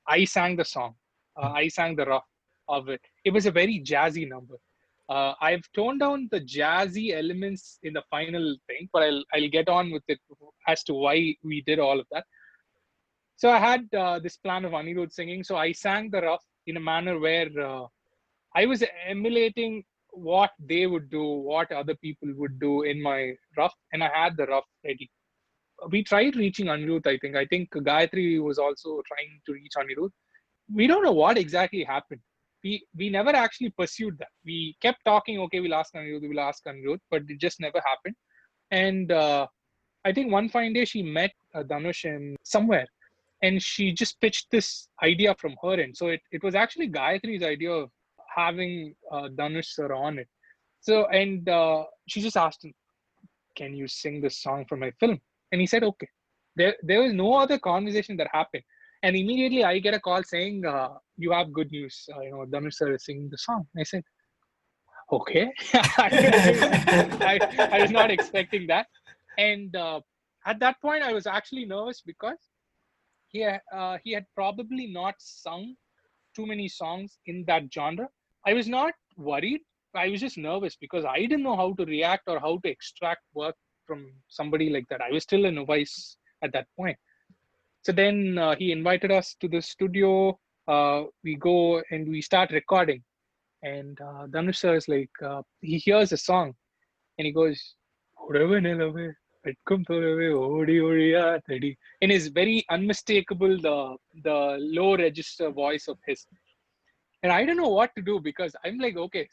I sang the song. I sang the rough of it. It was a very jazzy number. I've toned down the jazzy elements in the final thing, but I'll get on with it as to why we did all of that. So I had this plan of Anirudh singing. So I sang the rough in a manner where I was emulating what they would do, what other people would do in my rough, and I had the rough ready. We tried reaching Anirudh, I think. I think Gayatri was also trying to reach Anirudh. We don't know what exactly happened. We never actually pursued that. We kept talking, okay, we'll ask Anirudh, but it just never happened. And I think one fine day she met Dhanush in somewhere, and she just pitched this idea from her end. So it was actually Gayatri's idea of having Dhanush sir on it. So, and she just asked him, can you sing this song for my film? And he said, okay. There was no other conversation that happened. And immediately I get a call saying, you have good news. Dhanush sir is singing the song. I said, okay. I was not expecting that. And at that point, I was actually nervous because he had probably not sung too many songs in that genre. I was not worried. I was just nervous because I didn't know how to react or how to extract work from somebody like that. I was still a novice at that point. So then he invited us to the studio. We go and we start recording. And Dhanush sir is like, he hears a song and he goes, Pudavai Nilave, Nerukkam odi odiya thedi. In his very unmistakable, the low register voice of his. And I don't know what to do because I'm like, okay,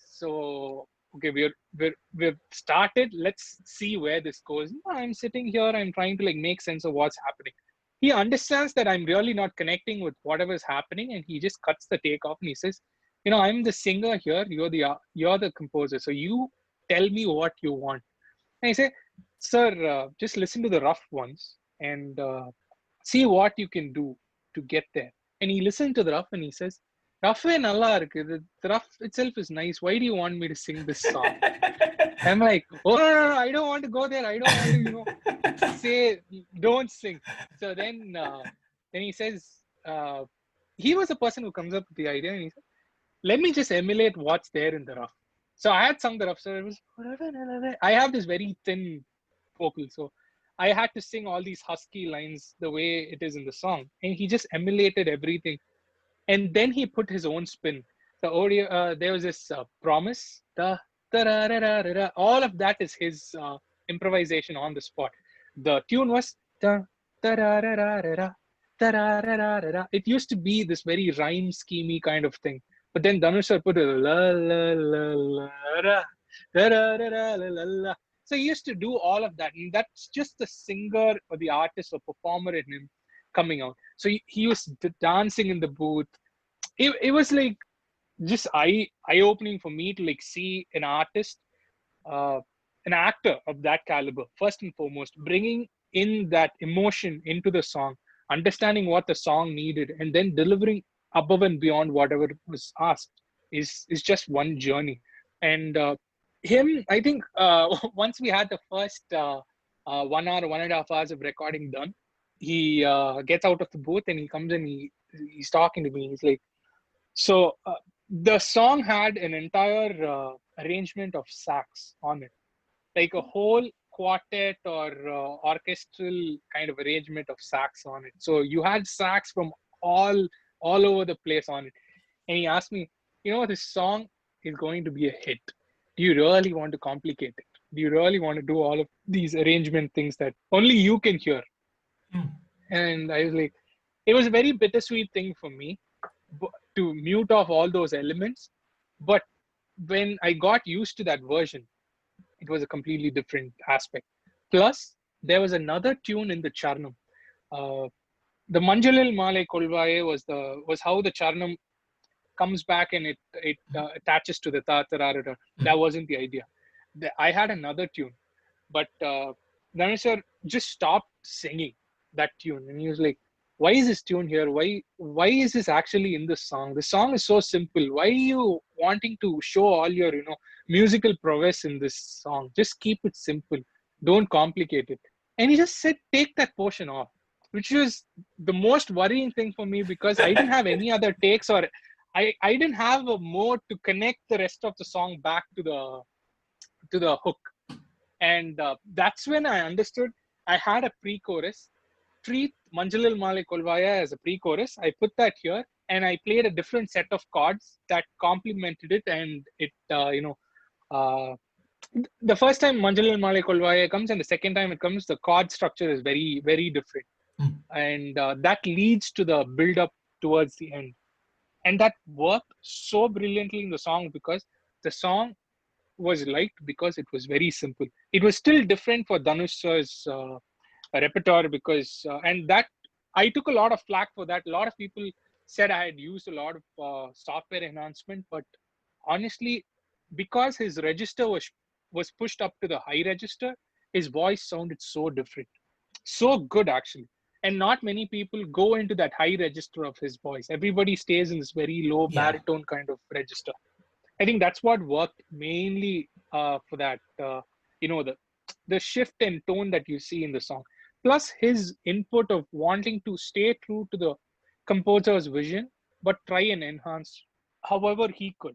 we've started. Let's see where this goes. I'm sitting here. I'm trying to like make sense of what's happening. He understands that I'm really not connecting with whatever's happening, and he just cuts the take off and he says, I'm the singer here. You're the composer. So you tell me what you want. And I say, sir, just listen to the rough ones and see what you can do to get there. And he listened to the rough and he says, rough nalla irukku. The rough itself is nice. Why do you want me to sing this song? I'm like, oh, no, I don't want to go there. I don't want to, say, don't sing. So then he says, he was a person who comes up with the idea and he said, let me just emulate what's there in the rough. So I had sung the rough, so it was, I have this very thin vocal, so I had to sing all these husky lines the way it is in the song, and he just emulated everything, and then he put his own spin. The audio, there was this promise, all of that is his improvisation on the spot. The tune was da, da, da, da, da, da, da, da, da, da, da. It used to be this very rhyme schemey kind of thing, but then Dhanush sir put a la la la la la da, da, da, da, la, la, la. So he used to do all of that, and that's just the singer or the artist or performer in him coming out. So he was dancing in the booth. It was like just eye opening for me to like see an artist, uh, an actor of that caliber, first and foremost, bringing in that emotion into the song, understanding what the song needed, and then delivering above and beyond whatever was asked is just one journey. And him, I think, once we had the first 1 hour, 1.5 hours of recording done, he gets out of the booth and he comes in. He's talking to me. He's like, so the song had an entire arrangement of sax on it, like a whole quartet or orchestral kind of arrangement of sax on it. So you had sax from all over the place on it. And he asked me, this song is going to be a hit. Do you really want to complicate it? Do you really want to do all of these arrangement things that only you can hear? And I was like, it was a very bittersweet thing for me to mute off all those elements. But when I got used to that version, it was a completely different aspect. Plus, there was another tune in the Charnam. The Manjalil Malai Kolvaye was how the Charnam comes back and it attaches to the ta. That wasn't the idea. I had another tune, but Dhanush sir just stopped singing that tune, and he was like, "Why is this tune here? Why is this actually in this song? The song is so simple. Why are you wanting to show all your musical prowess in this song? Just keep it simple. Don't complicate it." And he just said, "Take that portion off," which was the most worrying thing for me because I didn't have any other takes, or I didn't have a mode to connect the rest of the song back to the hook. And that's when I understood I had a pre-chorus. Treat Manjalil Malai Kolvaya as a pre-chorus. I put that here and I played a different set of chords that complemented it. And it, the first time Manjalil Malai Kolvaya comes and the second time it comes, the chord structure is very, very different. And that leads to the build-up towards the end. And that worked so brilliantly in the song because the song was liked because it was very simple. It was still different for Dhanush sir's repertoire because, and that I took a lot of flack for that. A lot of people said I had used a lot of software enhancement, but honestly, because his register was pushed up to the high register, his voice sounded so different, so good actually. And not many people go into that high register of his voice. Everybody stays in this very low baritone kind of register. I think that's what worked mainly for that, the shift in tone that you see in the song. Plus his input of wanting to stay true to the composer's vision, but try and enhance however he could.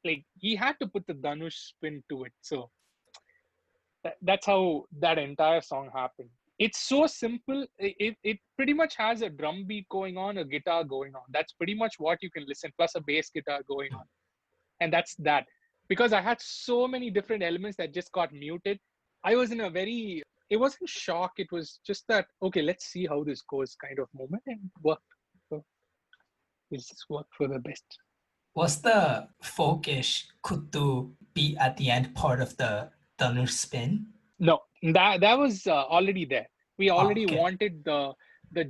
Like he had to put the Dhanush spin to it. So that's how that entire song happened. It's so simple. It pretty much has a drum beat going on, a guitar going on. That's pretty much what you can listen, plus a bass guitar going on. And that's that. Because I had so many different elements that just got muted. I was in it wasn't shock. It was just that, okay, let's see how this goes kind of moment, and it worked. So it just worked for the best. Was the folkish kuthu beat at the end part of the Dhanush spin? No, that was already there. We already wanted the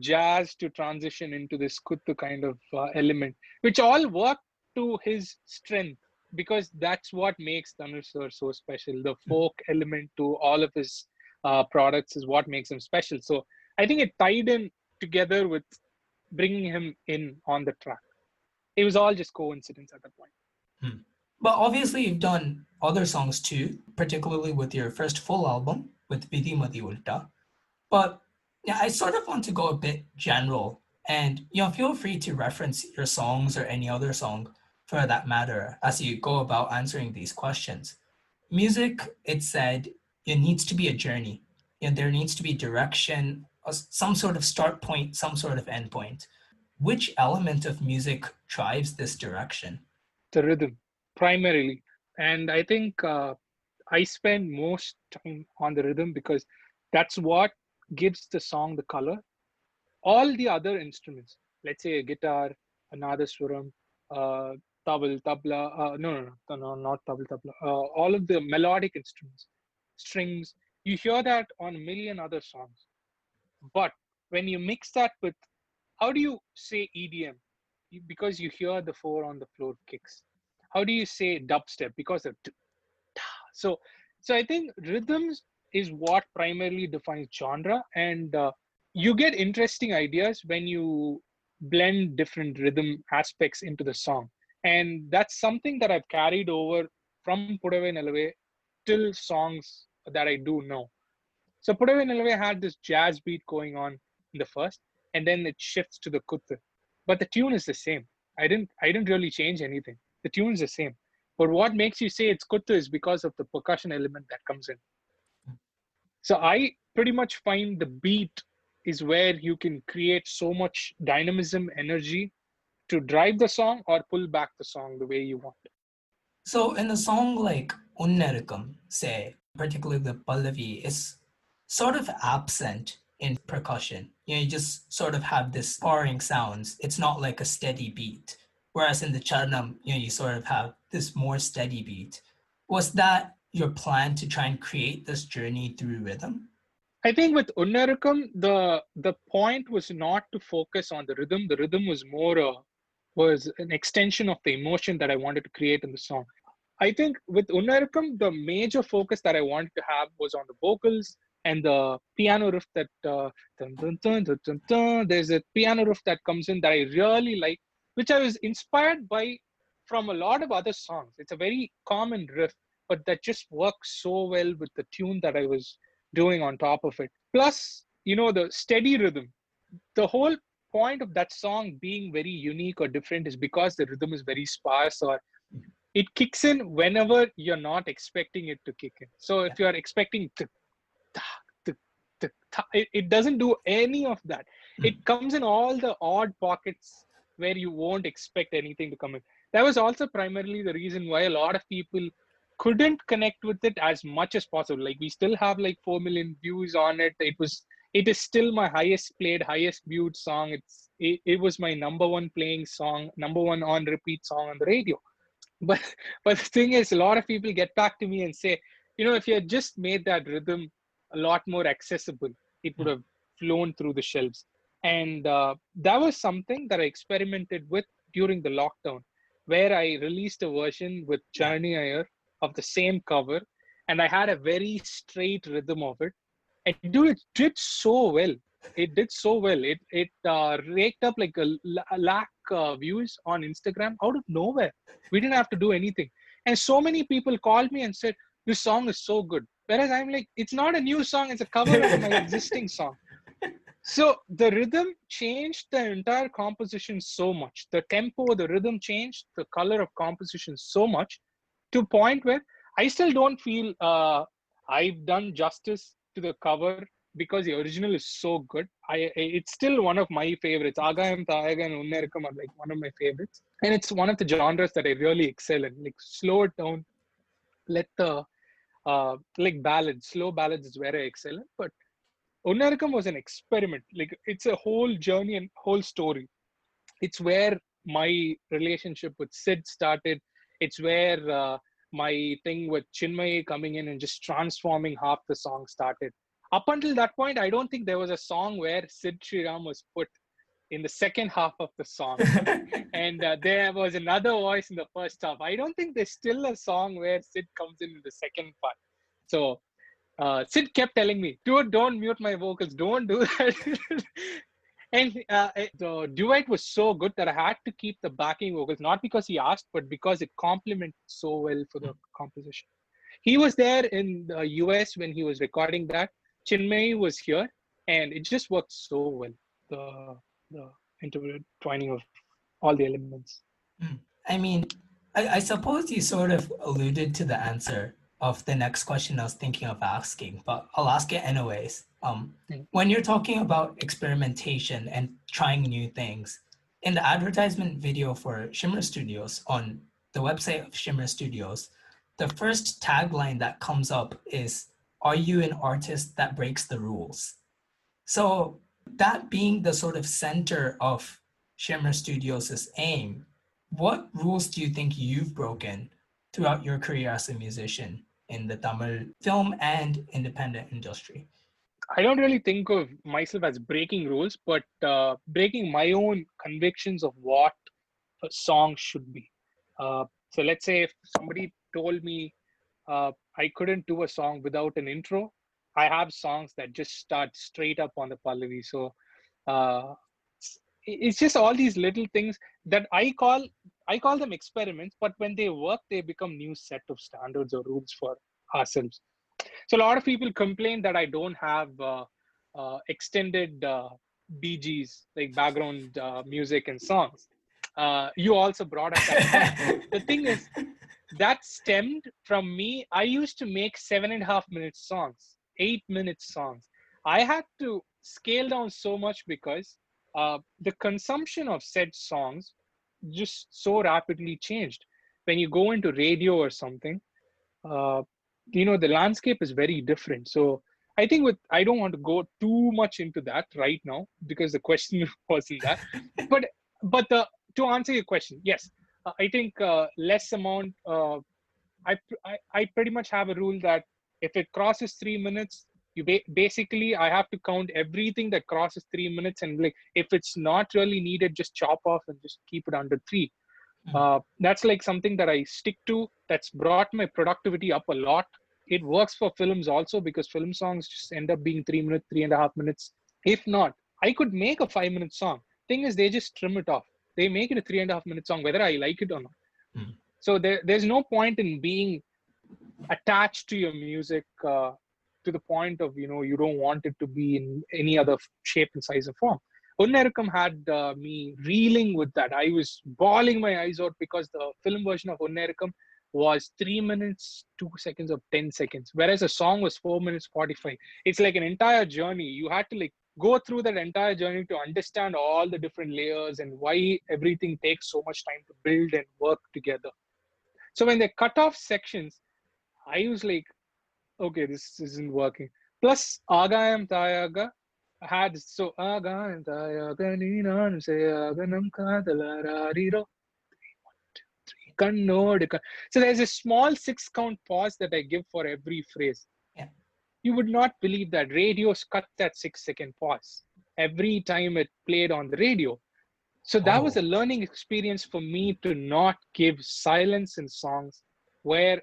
jazz to transition into this kuthu kind of element, which all worked to his strength, because that's what makes Dhanush sir so special. The folk element to all of his products is what makes him special. So I think it tied in together with bringing him in on the track. It was all just coincidence at that point. But obviously you've done other songs too, particularly with your first full album with Vidhi Madi Ulta. But yeah, I sort of want to go a bit general, and feel free to reference your songs or any other song. for that matter, as you go about answering these questions. Music, it said, it needs to be a journey. There needs to be direction, some sort of start point, some sort of end point. Which element of music drives this direction? The rhythm, primarily. And I think I spend most time on the rhythm because that's what gives the song the color. All the other instruments, let's say a guitar, a nadaswaram, uh, tabla, no, not tabla, all of the melodic instruments, strings, you hear that on a million other songs. But when you mix that with, how do you say EDM? Because you hear the four on the floor kicks. How do you say dubstep? Because of so so I think rhythms is what primarily defines genre, and you get interesting ideas when you blend different rhythm aspects into the song, and that's something that I've carried over from Pudavai Nilave till songs that I do know. So Pudavai Nilave had this jazz beat going on in the first, and then it shifts to the kuthu. But the tune is the same. I didn't really change anything. The tune is the same. But what makes you say it's kuthu is because of the percussion element that comes in. So I pretty much find the beat is where you can create so much dynamism, energy to drive the song or pull back the song the way you want. So in a song like Nerukkam, say, particularly the Pallavi, is sort of absent in percussion. You just sort of have this sparring sounds. It's not like a steady beat. Whereas in the Charanam, you sort of have this more steady beat. Was that your plan to try and create this journey through rhythm? I think with Unnarukkam, the point was not to focus on the rhythm. The rhythm was more was an extension of the emotion that I wanted to create in the song. I think with Unnarukkam, the major focus that I wanted to have was on the vocals and the piano riff that dun, dun, dun, dun, dun, dun. There's a piano riff that comes in that I really like, which I was inspired by from a lot of other songs. It's a very common riff, but that just works so well with the tune that I was doing on top of it. Plus, the steady rhythm. The whole point of that song being very unique or different is because the rhythm is very sparse, or it kicks in whenever you're not expecting it to kick in. So if you're expecting it doesn't do any of that. It comes in all the odd pockets where you won't expect anything to come in. That was also primarily the reason why a lot of people couldn't connect with it as much as possible. Like, we still have like 4 million views on it. It is still my highest played, highest viewed song. It was my number one playing song, number one on repeat song on the radio. But the thing is, a lot of people get back to me and say, if you had just made that rhythm a lot more accessible, it would have flown through the shelves. And that was something that I experimented with during the lockdown, where I released a version with Journey Iyer of the same cover, and I had a very straight rhythm of it. And dude, it did so well. It did so well. It raked up like a lakh views on Instagram out of nowhere. We didn't have to do anything. And so many people called me and said, this song is so good. Whereas I'm like, it's not a new song. It's a cover of my existing song. So the rhythm changed the entire composition so much. The tempo, the rhythm changed the color of composition so much, to a point where I still don't feel I've done justice to the cover, because the original is so good. It's still one of my favorites. Aagayam Thaayaga and Nerukkam are like one of my favorites. And it's one of the genres that I really excel in. Like, slow it down, let the like ballads, slow ballads is where I excel in. But Unnarukkam was an experiment. Like, it's a whole journey and whole story. It's where my relationship with Sid started. It's where my thing with Chinmay coming in and just transforming half the song started. Up until that point, I don't think there was a song where Sid Sriram was put in the second half of the song. And there was another voice in the first half. I don't think there's still a song where Sid comes in the second part. So Sid kept telling me, dude, don't mute my vocals. Don't do that. And the duet was so good that I had to keep the backing vocals, not because he asked, but because it complemented so well for the composition. He was there in the US when he was recording that. Chinmay was here, and it just worked so well. The intertwining of all the elements. I mean, I suppose you sort of alluded to the answer of the next question I was thinking of asking, but I'll ask it anyways. Mm. When you're talking about experimentation and trying new things, in the advertisement video for Shimmer Studios on the website of Shimmer Studios, the first tagline that comes up is, "Are you an artist that breaks the rules?" So that being the sort of center of Shimmer Studios' aim, what rules do you think you've broken throughout your career as a musician in the Tamil film and independent industry? I don't really think of myself as breaking rules, but breaking my own convictions of what a song should be. So let's say if somebody told me I couldn't do a song without an intro, I have songs that just start straight up on the Pallavi. So uh, it's just all these little things that I call them experiments, but when they work, they become new set of standards or rules for ourselves. So a lot of people complain that I don't have extended BGs, like background music and songs. You also brought up that point. The thing is, that stemmed from me. I used to make 7.5 minute songs, 8 minute songs. I had to scale down so much because the consumption of said songs just so rapidly changed. When you go into radio or something, uh, the landscape is very different. So I think I don't want to go too much into that right now because the question wasn't that. But to answer your question, yes, I think less amount. I pretty much have a rule that if it crosses 3 minutes, basically I have to count everything that crosses 3 minutes, and like if it's not really needed, just chop off and just keep it under three. That's like something that I stick to. That's brought my productivity up a lot. It works for films also because film songs just end up being 3 minutes, 3.5 minutes. If not, I could make a 5 minute song. Thing is, they just trim it off. They make it a 3.5 minute song, whether I like it or not. Mm. So there's no point in being attached to your music to the point of you don't want it to be in any other shape and size or form. Nerukkam had me reeling with that. I was bawling my eyes out because the film version of Nerukkam was 3 minutes 2 seconds or 10 seconds, whereas a song was 4 minutes 45. It's like an entire journey. You had to like go through that entire journey to understand all the different layers and why everything takes so much time to build and work together. So when they cut off sections, I was like, okay, this isn't working. Plus, Aagayam Thaayaga had so Aagayam Thaayaga Neenan se Aganam Kadalarariro Kannod. So there's a small 6 count pause that I give for every phrase. Yeah. You would not believe that radios cut that 6 second pause every time it played on the radio. So that was a learning experience for me to not give silence in songs where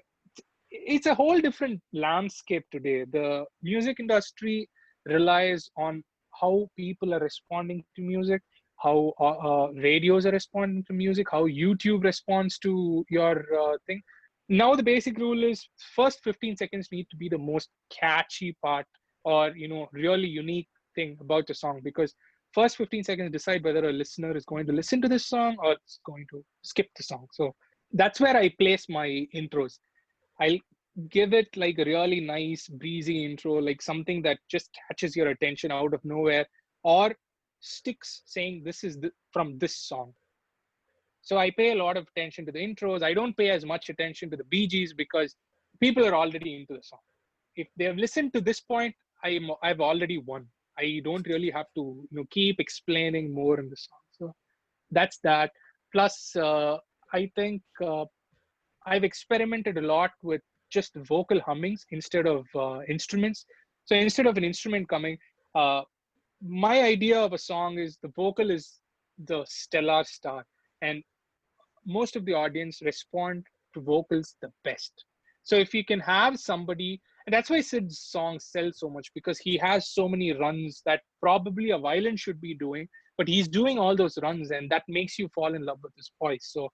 it's a whole different landscape today. The music industry relies on how people are responding to music, how radios are responding to music, how YouTube responds to your thing. Now the basic rule is first 15 seconds need to be the most catchy part or really unique thing about the song, because first 15 seconds decide whether a listener is going to listen to this song or it's going to skip the song. So that's where I place my intros. I'll give it like a really nice breezy intro, like something that just catches your attention out of nowhere or sticks saying this is from this song. So I pay a lot of attention to the intros. I don't pay as much attention to the BGs because people are already into the song. If they have listened to this point, I've already won. I don't really have to keep explaining more in the song. So that's that. Plus, I think I've experimented a lot with just vocal hummings instead of instruments. So instead of an instrument coming, uh, my idea of a song is the vocal is the stellar star, and most of the audience respond to vocals the best. So if you can have somebody, and that's why Sid's songs sell so much, because he has so many runs that probably a violin should be doing, but he's doing all those runs, and that makes you fall in love with his voice. So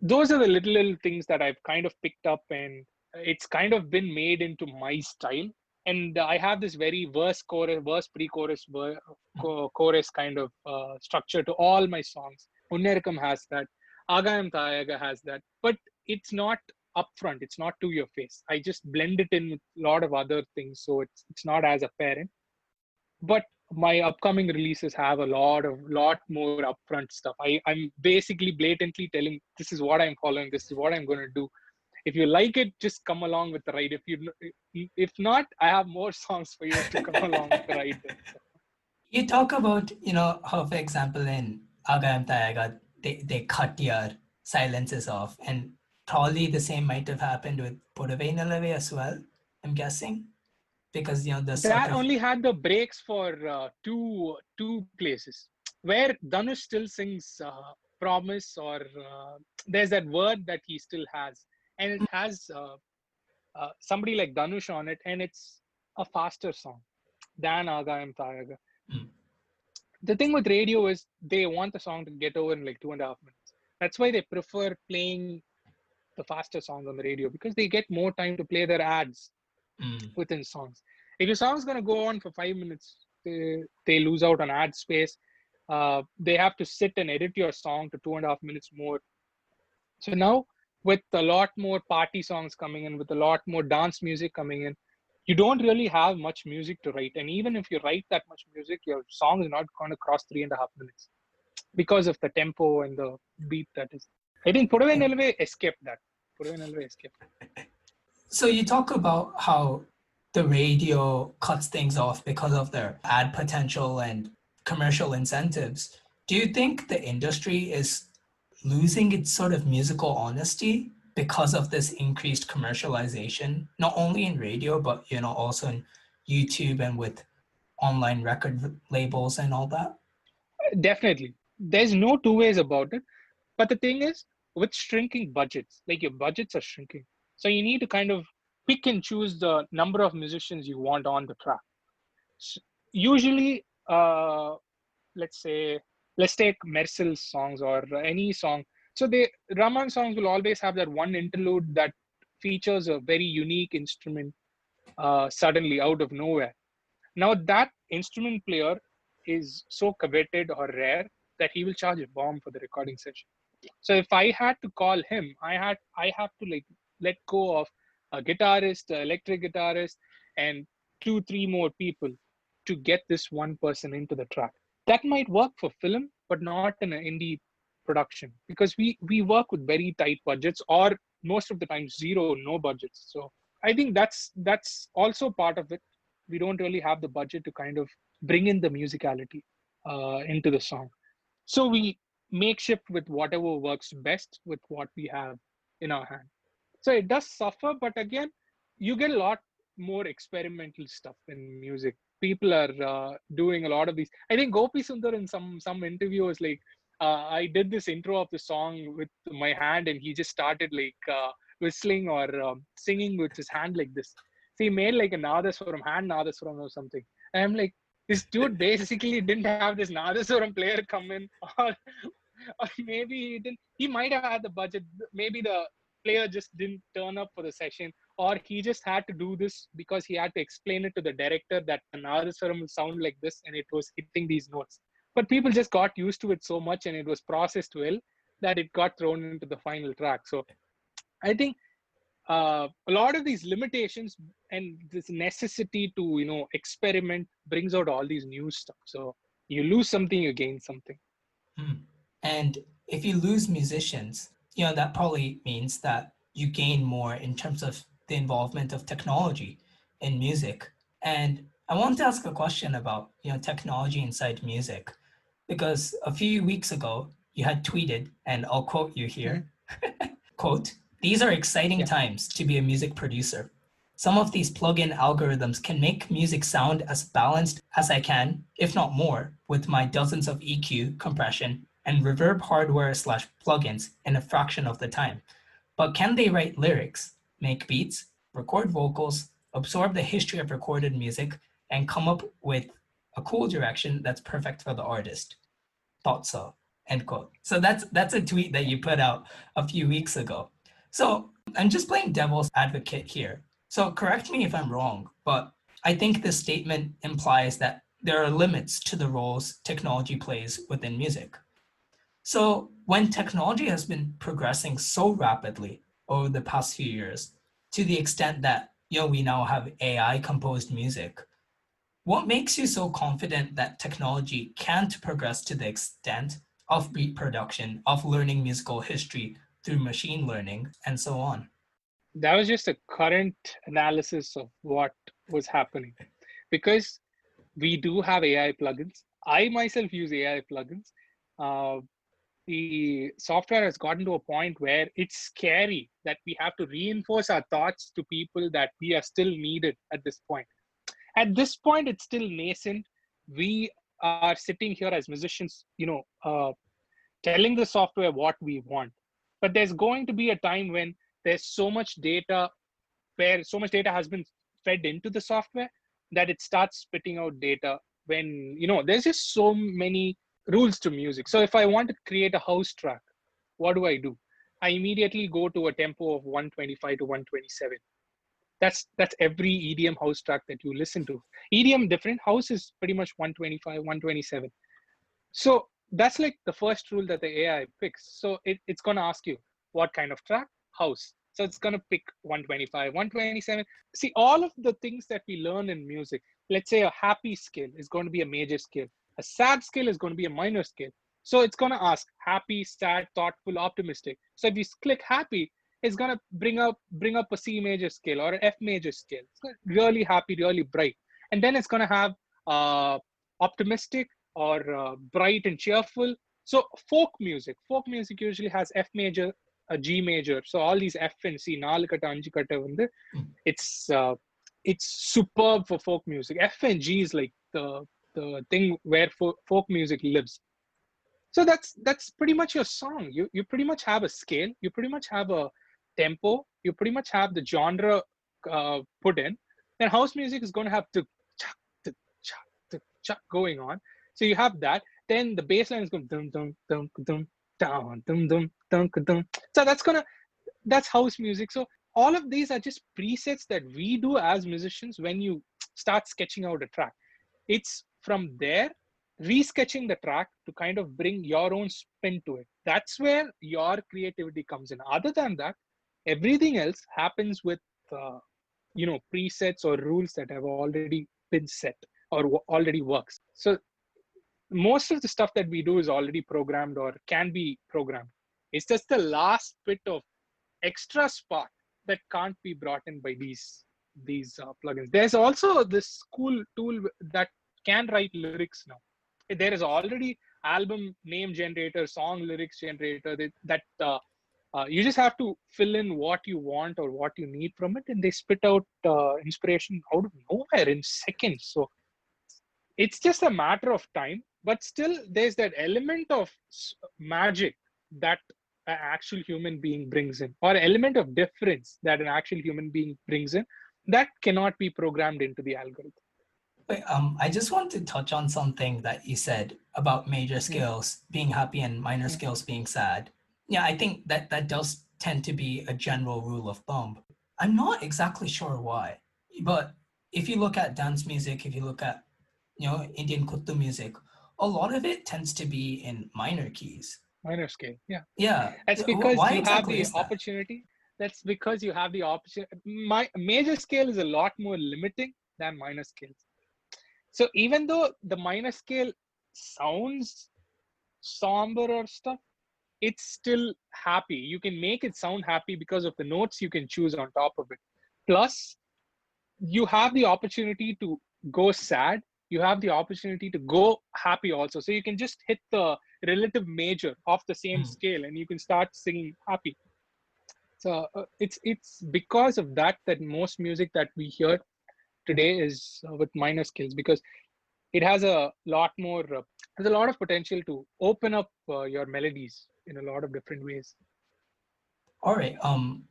those are the little things that I've kind of picked up, and it's kind of been made into my style. And I have this very verse chorus, verse pre-chorus, chorus kind of structure to all my songs. Unnerikam has that. Aagayam Thaayaga has that, but it's not upfront. It's not to your face. I just blend it in with a lot of other things, so it's not as apparent. But my upcoming releases have a lot more upfront stuff. I'm basically blatantly telling this is what I'm following, this is what I'm going to do. If you like it, just come along with the ride. If not, I have more songs for you to come along with the ride then. So. You talk about, how, for example, in Aagayam Thaayaga, they cut your silences off, and probably the same might have happened with Pudavai Nilave as well, I'm guessing, because, the sort That of... only had the breaks for two places where Dhanush still sings promise, or there's that word that he still has, and it has somebody like Dhanush on it, and it's a faster song than Aagayam Thaayaga. Mm. The thing with radio is they want the song to get over in like 2.5 minutes. That's why they prefer playing the faster songs on the radio, because they get more time to play their ads within songs. If your song's going to go on for 5 minutes, they lose out on ad space. They have to sit and edit your song to 2.5 minutes more. So now, with a lot more party songs coming in, with a lot more dance music coming in, you don't really have much music to write. And even if you write that much music, your song is not going to cross 3.5 minutes because of the tempo and the beat that is. I think Pudavai Nilave escaped that. So you talk about how the radio cuts things off because of their ad potential and commercial incentives. Do you think the industry is losing its sort of musical honesty because of this increased commercialization, not only in radio, but, also in YouTube and with online record labels and all that? Definitely. There's no two ways about it. But the thing is, with shrinking budgets, like your budgets are shrinking. So you need to kind of pick and choose the number of musicians you want on the track. So usually, let's take Mercil's songs or any song. So Rahman songs will always have that one interlude that features a very unique instrument suddenly out of nowhere. Now that instrument player is so coveted or rare that he will charge a bomb for the recording session. So if I had to call him, I have to like let go of a guitarist, an electric guitarist, and 2-3 more people to get this one person into the track. That might work for film, but not in an indie production, because we work with very tight budgets, or most of the time no budgets. So I think that's also part of it. We don't really have the budget to kind of bring in the musicality into the song. So we makeshift with whatever works best with what we have in our hand. So it does suffer, but again, you get a lot more experimental stuff in music. People are doing a lot of these. I think Gopi Sundar in some interview was like, I did this intro of the song with my hand, and he just started like whistling or singing with his hand like this. So he made like a Nadaswaram, hand Nadaswaram or something. And I'm like, this dude basically didn't have this Nadaswaram player come in, or maybe he didn't. He might have had the budget. Maybe the player just didn't turn up for the session, or he just had to do this because he had to explain it to the director that the Nadaswaram will sound like this, and it was hitting these notes. But people just got used to it so much, and it was processed well, that it got thrown into the final track. So I think a lot of these limitations and this necessity to experiment brings out all these new stuff. So you lose something, you gain something. And if you lose musicians, that probably means that you gain more in terms of the involvement of technology in music. And I want to ask a question about technology inside music, because a few weeks ago you had tweeted, and I'll quote you here, quote, "These are exciting times to be a music producer. Some of these plugin algorithms can make music sound as balanced as I can, if not more, with my dozens of EQ, compression, and reverb hardware / plugins in a fraction of the time. But can they write lyrics, make beats, record vocals, absorb the history of recorded music, and come up with a cool direction that's perfect for the artist? Thought so." End quote. So that's a tweet that you put out a few weeks ago. So I'm just playing devil's advocate here. So correct me if I'm wrong, but I think this statement implies that there are limits to the roles technology plays within music. So when technology has been progressing so rapidly over the past few years, to the extent that we now have AI composed music, what makes you so confident that technology can't progress to the extent of beat production, of learning musical history through machine learning, and so on? That was just a current analysis of what was happening, because we do have AI plugins. I myself use AI plugins. Uh, the software has gotten to a point where it's scary that we have to reinforce our thoughts to people that we are still needed at this point. At this point, it's still nascent. We are sitting here as musicians, telling the software what we want. But there's going to be a time when there's so much data, where so much data has been fed into the software that it starts spitting out data when, there's just so many rules to music. So if I want to create a house track, what do? I immediately go to a tempo of 125 to 127. That's every EDM house track that you listen to. EDM different, house is pretty much 125, 127. So that's like the first rule that the AI picks. So it's going to ask you what kind of track, house. So it's going to pick 125, 127. See, all of the things that we learn in music, let's say a happy scale is going to be a major scale. A sad scale is going to be a minor scale. So it's going to ask happy, sad, thoughtful, optimistic. So if you click happy, it's going to bring up a C major scale or an F major scale. It's really happy, really bright. And then it's going to have optimistic, or bright and cheerful. So folk music usually has F major, a G major. So all these F and C, nalu kata, anju kata, it's superb for folk music. F and G is like the thing where folk music lives. So that's pretty much your song. You pretty much have a scale. You pretty much have a tempo. You pretty much have the genre put in. Then house music is going to have the going on. So you have that. Then the bass line is going dum dum dum dum down dum dum dum dum. So that's house music. So all of these are just presets that we do as musicians when you start sketching out a track. It's from there resketching the track to kind of bring your own spin to it. That's where your creativity comes in. Other than that, everything else happens with presets or rules that have already been set or already works. So most of the stuff that we do is already programmed or can be programmed. It's just the last bit of extra spark that can't be brought in by these plugins. There's also this cool tool that can write lyrics now. There is already album name generator, song lyrics generator that you just have to fill in what you want or what you need from it, and they spit out inspiration out of nowhere in seconds. So it's just a matter of time, but still there's that element of magic that an actual human being brings in, or element of difference that an actual human being brings in, that cannot be programmed into the algorithm. Wait, I just want to touch on something that you said about major scales being happy and minor scales being sad. Yeah, I think that does tend to be a general rule of thumb. I'm not exactly sure why, but if you look at dance music, if you look at Indian kuthu music, a lot of it tends to be in minor keys. Minor scale, yeah. Yeah. That's because Why you have exactly the is that? opportunity. That's because you have the opportunity. My major scale is a lot more limiting than minor scales. So even though the minor scale sounds somber or stuff, it's still happy. You can make it sound happy because of the notes you can choose on top of it. Plus, you have the opportunity to go sad. You have the opportunity to go happy also. So you can just hit the relative major of the same scale and you can start singing happy. So it's because of that most music that we hear today is with minor scales, because it has a lot more there's a lot of potential to open up your melodies in a lot of different ways. All right.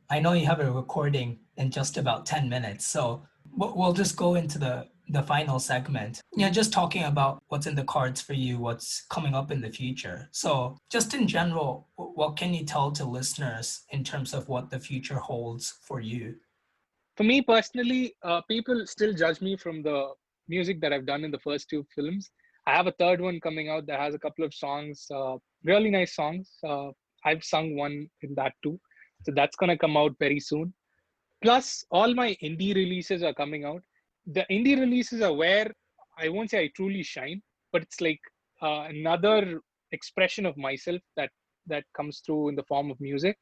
I know you have a recording in just about 10 minutes, so we'll just go into the final segment. Yeah, just talking about what's in the cards for you, what's coming up in the future. So, just in general, what can you tell to listeners in terms of what the future holds for you? For me personally, people still judge me from the music that I've done in the first two films. I have a third one coming out that has a couple of songs, really nice songs. I've sung one in that too. So that's going to come out very soon. Plus, all my indie releases are coming out. The indie releases are where I won't say I truly shine, but it's like another expression of myself that comes through in the form of music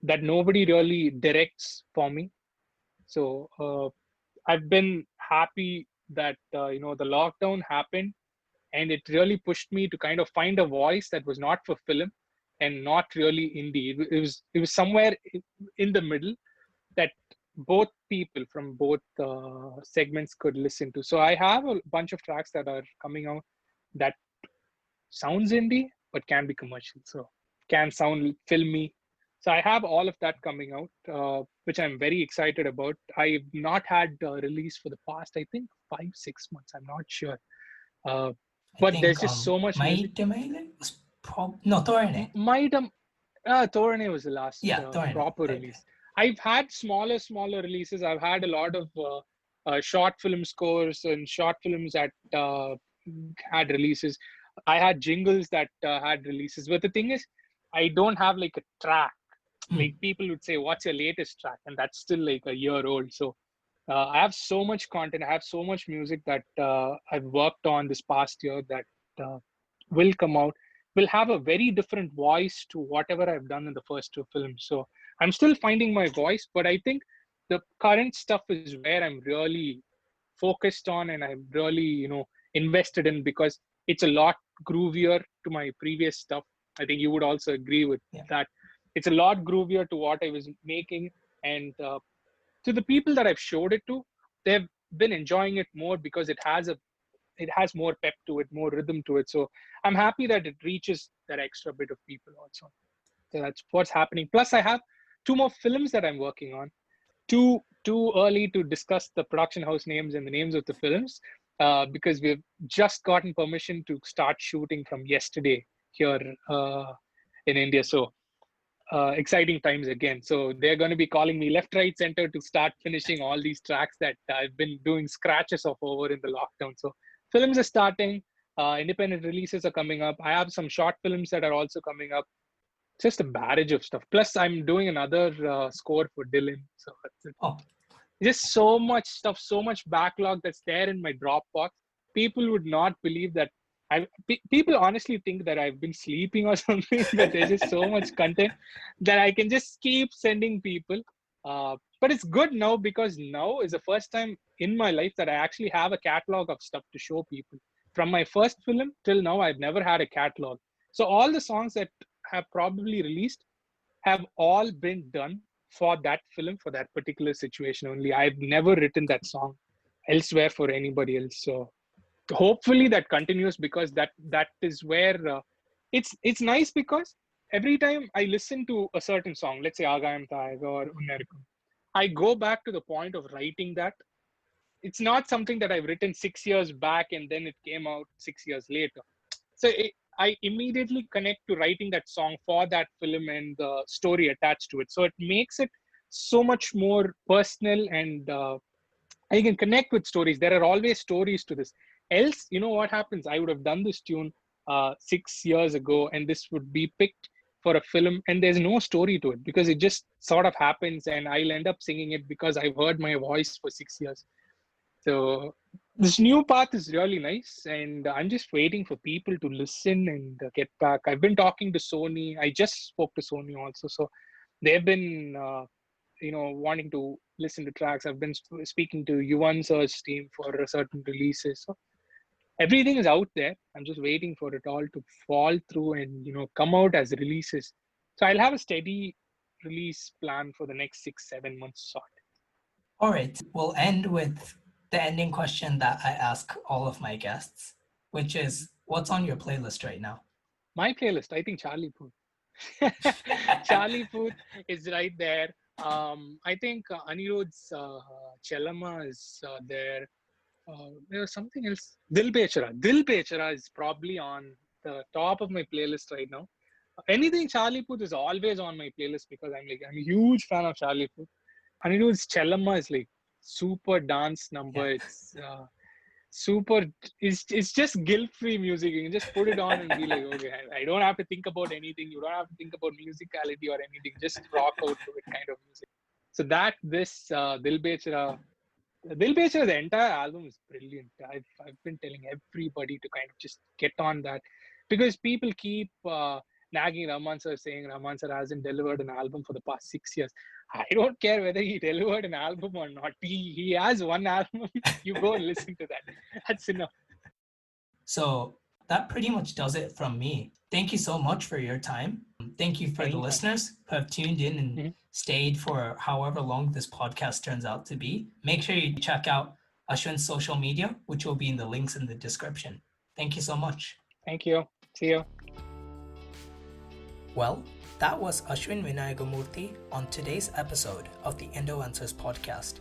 that nobody really directs for me. So I've been happy that the lockdown happened, and it really pushed me to kind of find a voice that was not for film and not really indie. It was somewhere in the middle that both people from both segments could listen to. So I have a bunch of tracks that are coming out that sounds indie but can be commercial, so can sound filmy. So I have all of that coming out, which I'm very excited about. I've not had a release for the past, I think, 5-6 months. I'm not sure, uh, I but there's think just so much music. was no Torne. Might Torne was the last Yeah, Torne. proper release. I've had smaller releases. I've had a lot of short film scores and short films that had releases. I had jingles that had releases. But the thing is, I don't have like a track. Like people would say, "What's your latest track?" And that's still like a year old. So I have so much content. I have so much music that I've worked on this past year that will come out, will have a very different voice to whatever I've done in the first two films. So I'm still finding my voice, but I think the current stuff is where I'm really focused on and I'm really, invested in, because it's a lot groovier to my previous stuff. I think you would also agree with that. It's a lot groovier to what I was making. And to the people that I've showed it to, they've been enjoying it more because it has more pep to it, more rhythm to it. So I'm happy that it reaches that extra bit of people also. So that's what's happening. Plus, I have 2 more films that I'm working on. Too early to discuss the production house names and the names of the films, because we've just gotten permission to start shooting from yesterday here in India. So exciting times again. So they're going to be calling me left, right, center to start finishing all these tracks that I've been doing scratches of over in the lockdown. So films are starting. Independent releases are coming up. I have some short films that are also coming up. Just a barrage of stuff. Plus, I'm doing another score for Dylan. So just so much stuff, so much backlog that's there in my Dropbox. People would not believe that. People honestly think that I've been sleeping or something, but there's just so much content that I can just keep sending people. But it's good now, because now is the first time in my life that I actually have a catalog of stuff to show people. From my first film till now, I've never had a catalog. So all the songs that have probably released have all been done for that film, for that particular situation only. I've never written that song elsewhere for anybody else. So hopefully that continues, because that is where it's nice, because every time I listen to a certain song, let's say Aagayam Thaayaga or Nerukkam, I go back to the point of writing that. It's not something that I've written 6 years back and then it came out 6 years later. So I immediately connect to writing that song for that film and the story attached to it. So it makes it so much more personal, and I can connect with stories. There are always stories to this. Else, you know what happens? I would have done this tune 6 years ago, and this would be picked for a film, and there's no story to it, because it just sort of happens, and I'll end up singing it because I've heard my voice for 6 years. So this new path is really nice, and I'm just waiting for people to listen and get back. I've been talking to Sony. I just spoke to Sony also, so they've been wanting to listen to tracks. I've been speaking to Indoencers team for certain releases. So everything is out there. I'm just waiting for it all to fall through and come out as releases. So I'll have a steady release plan for the next 6-7 months sort. All right, we'll end with the ending question that I ask all of my guests, which is, what's on your playlist right now? My playlist, I think Charlie Puth. Charlie Puth is right there. I think Anirudh's Chelama is there. There was something else. Dil Bechara is probably on the top of my playlist right now. Anything Charlie Puth is always on my playlist, because I'm a huge fan of Charlie Puth. Anirudh's Chelama is like super dance number. Yeah. It's super. It's just guilt-free music. You can just put it on and be like, okay, I don't have to think about anything. You don't have to think about musicality or anything. Just rock out to it, kind of music. So Dil Bechara, the entire album is brilliant. I've been telling everybody to kind of just get on that, because people keep nagging Rahman sir, saying Rahman sir hasn't delivered an album for the past 6 years. I don't care whether he delivered an album or not. He has one album. You go and listen to that. That's enough. So that pretty much does it from me. Thank you so much for your time. Thank you for the listeners who have tuned in and stayed for however long this podcast turns out to be. Make sure you check out Ashwin's social media, which will be in the links in the description. Thank you so much. Thank you. See you. Well, that was Ashwin Vinayagamoorthy on today's episode of the Indoencers Podcast.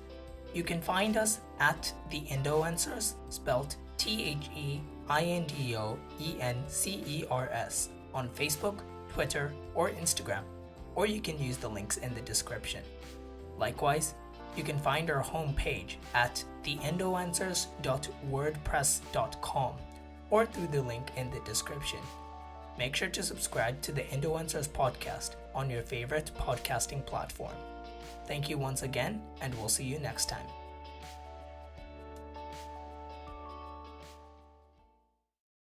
You can find us at the Indoencers, spelled THEINDOENCERS, on Facebook, Twitter, or Instagram, or you can use the links in the description. Likewise, you can find our homepage at theindoencers.wordpress.com or through the link in the description. Make sure to subscribe to the Indoencers Podcast on your favorite podcasting platform. Thank you once again, and we'll see you next time.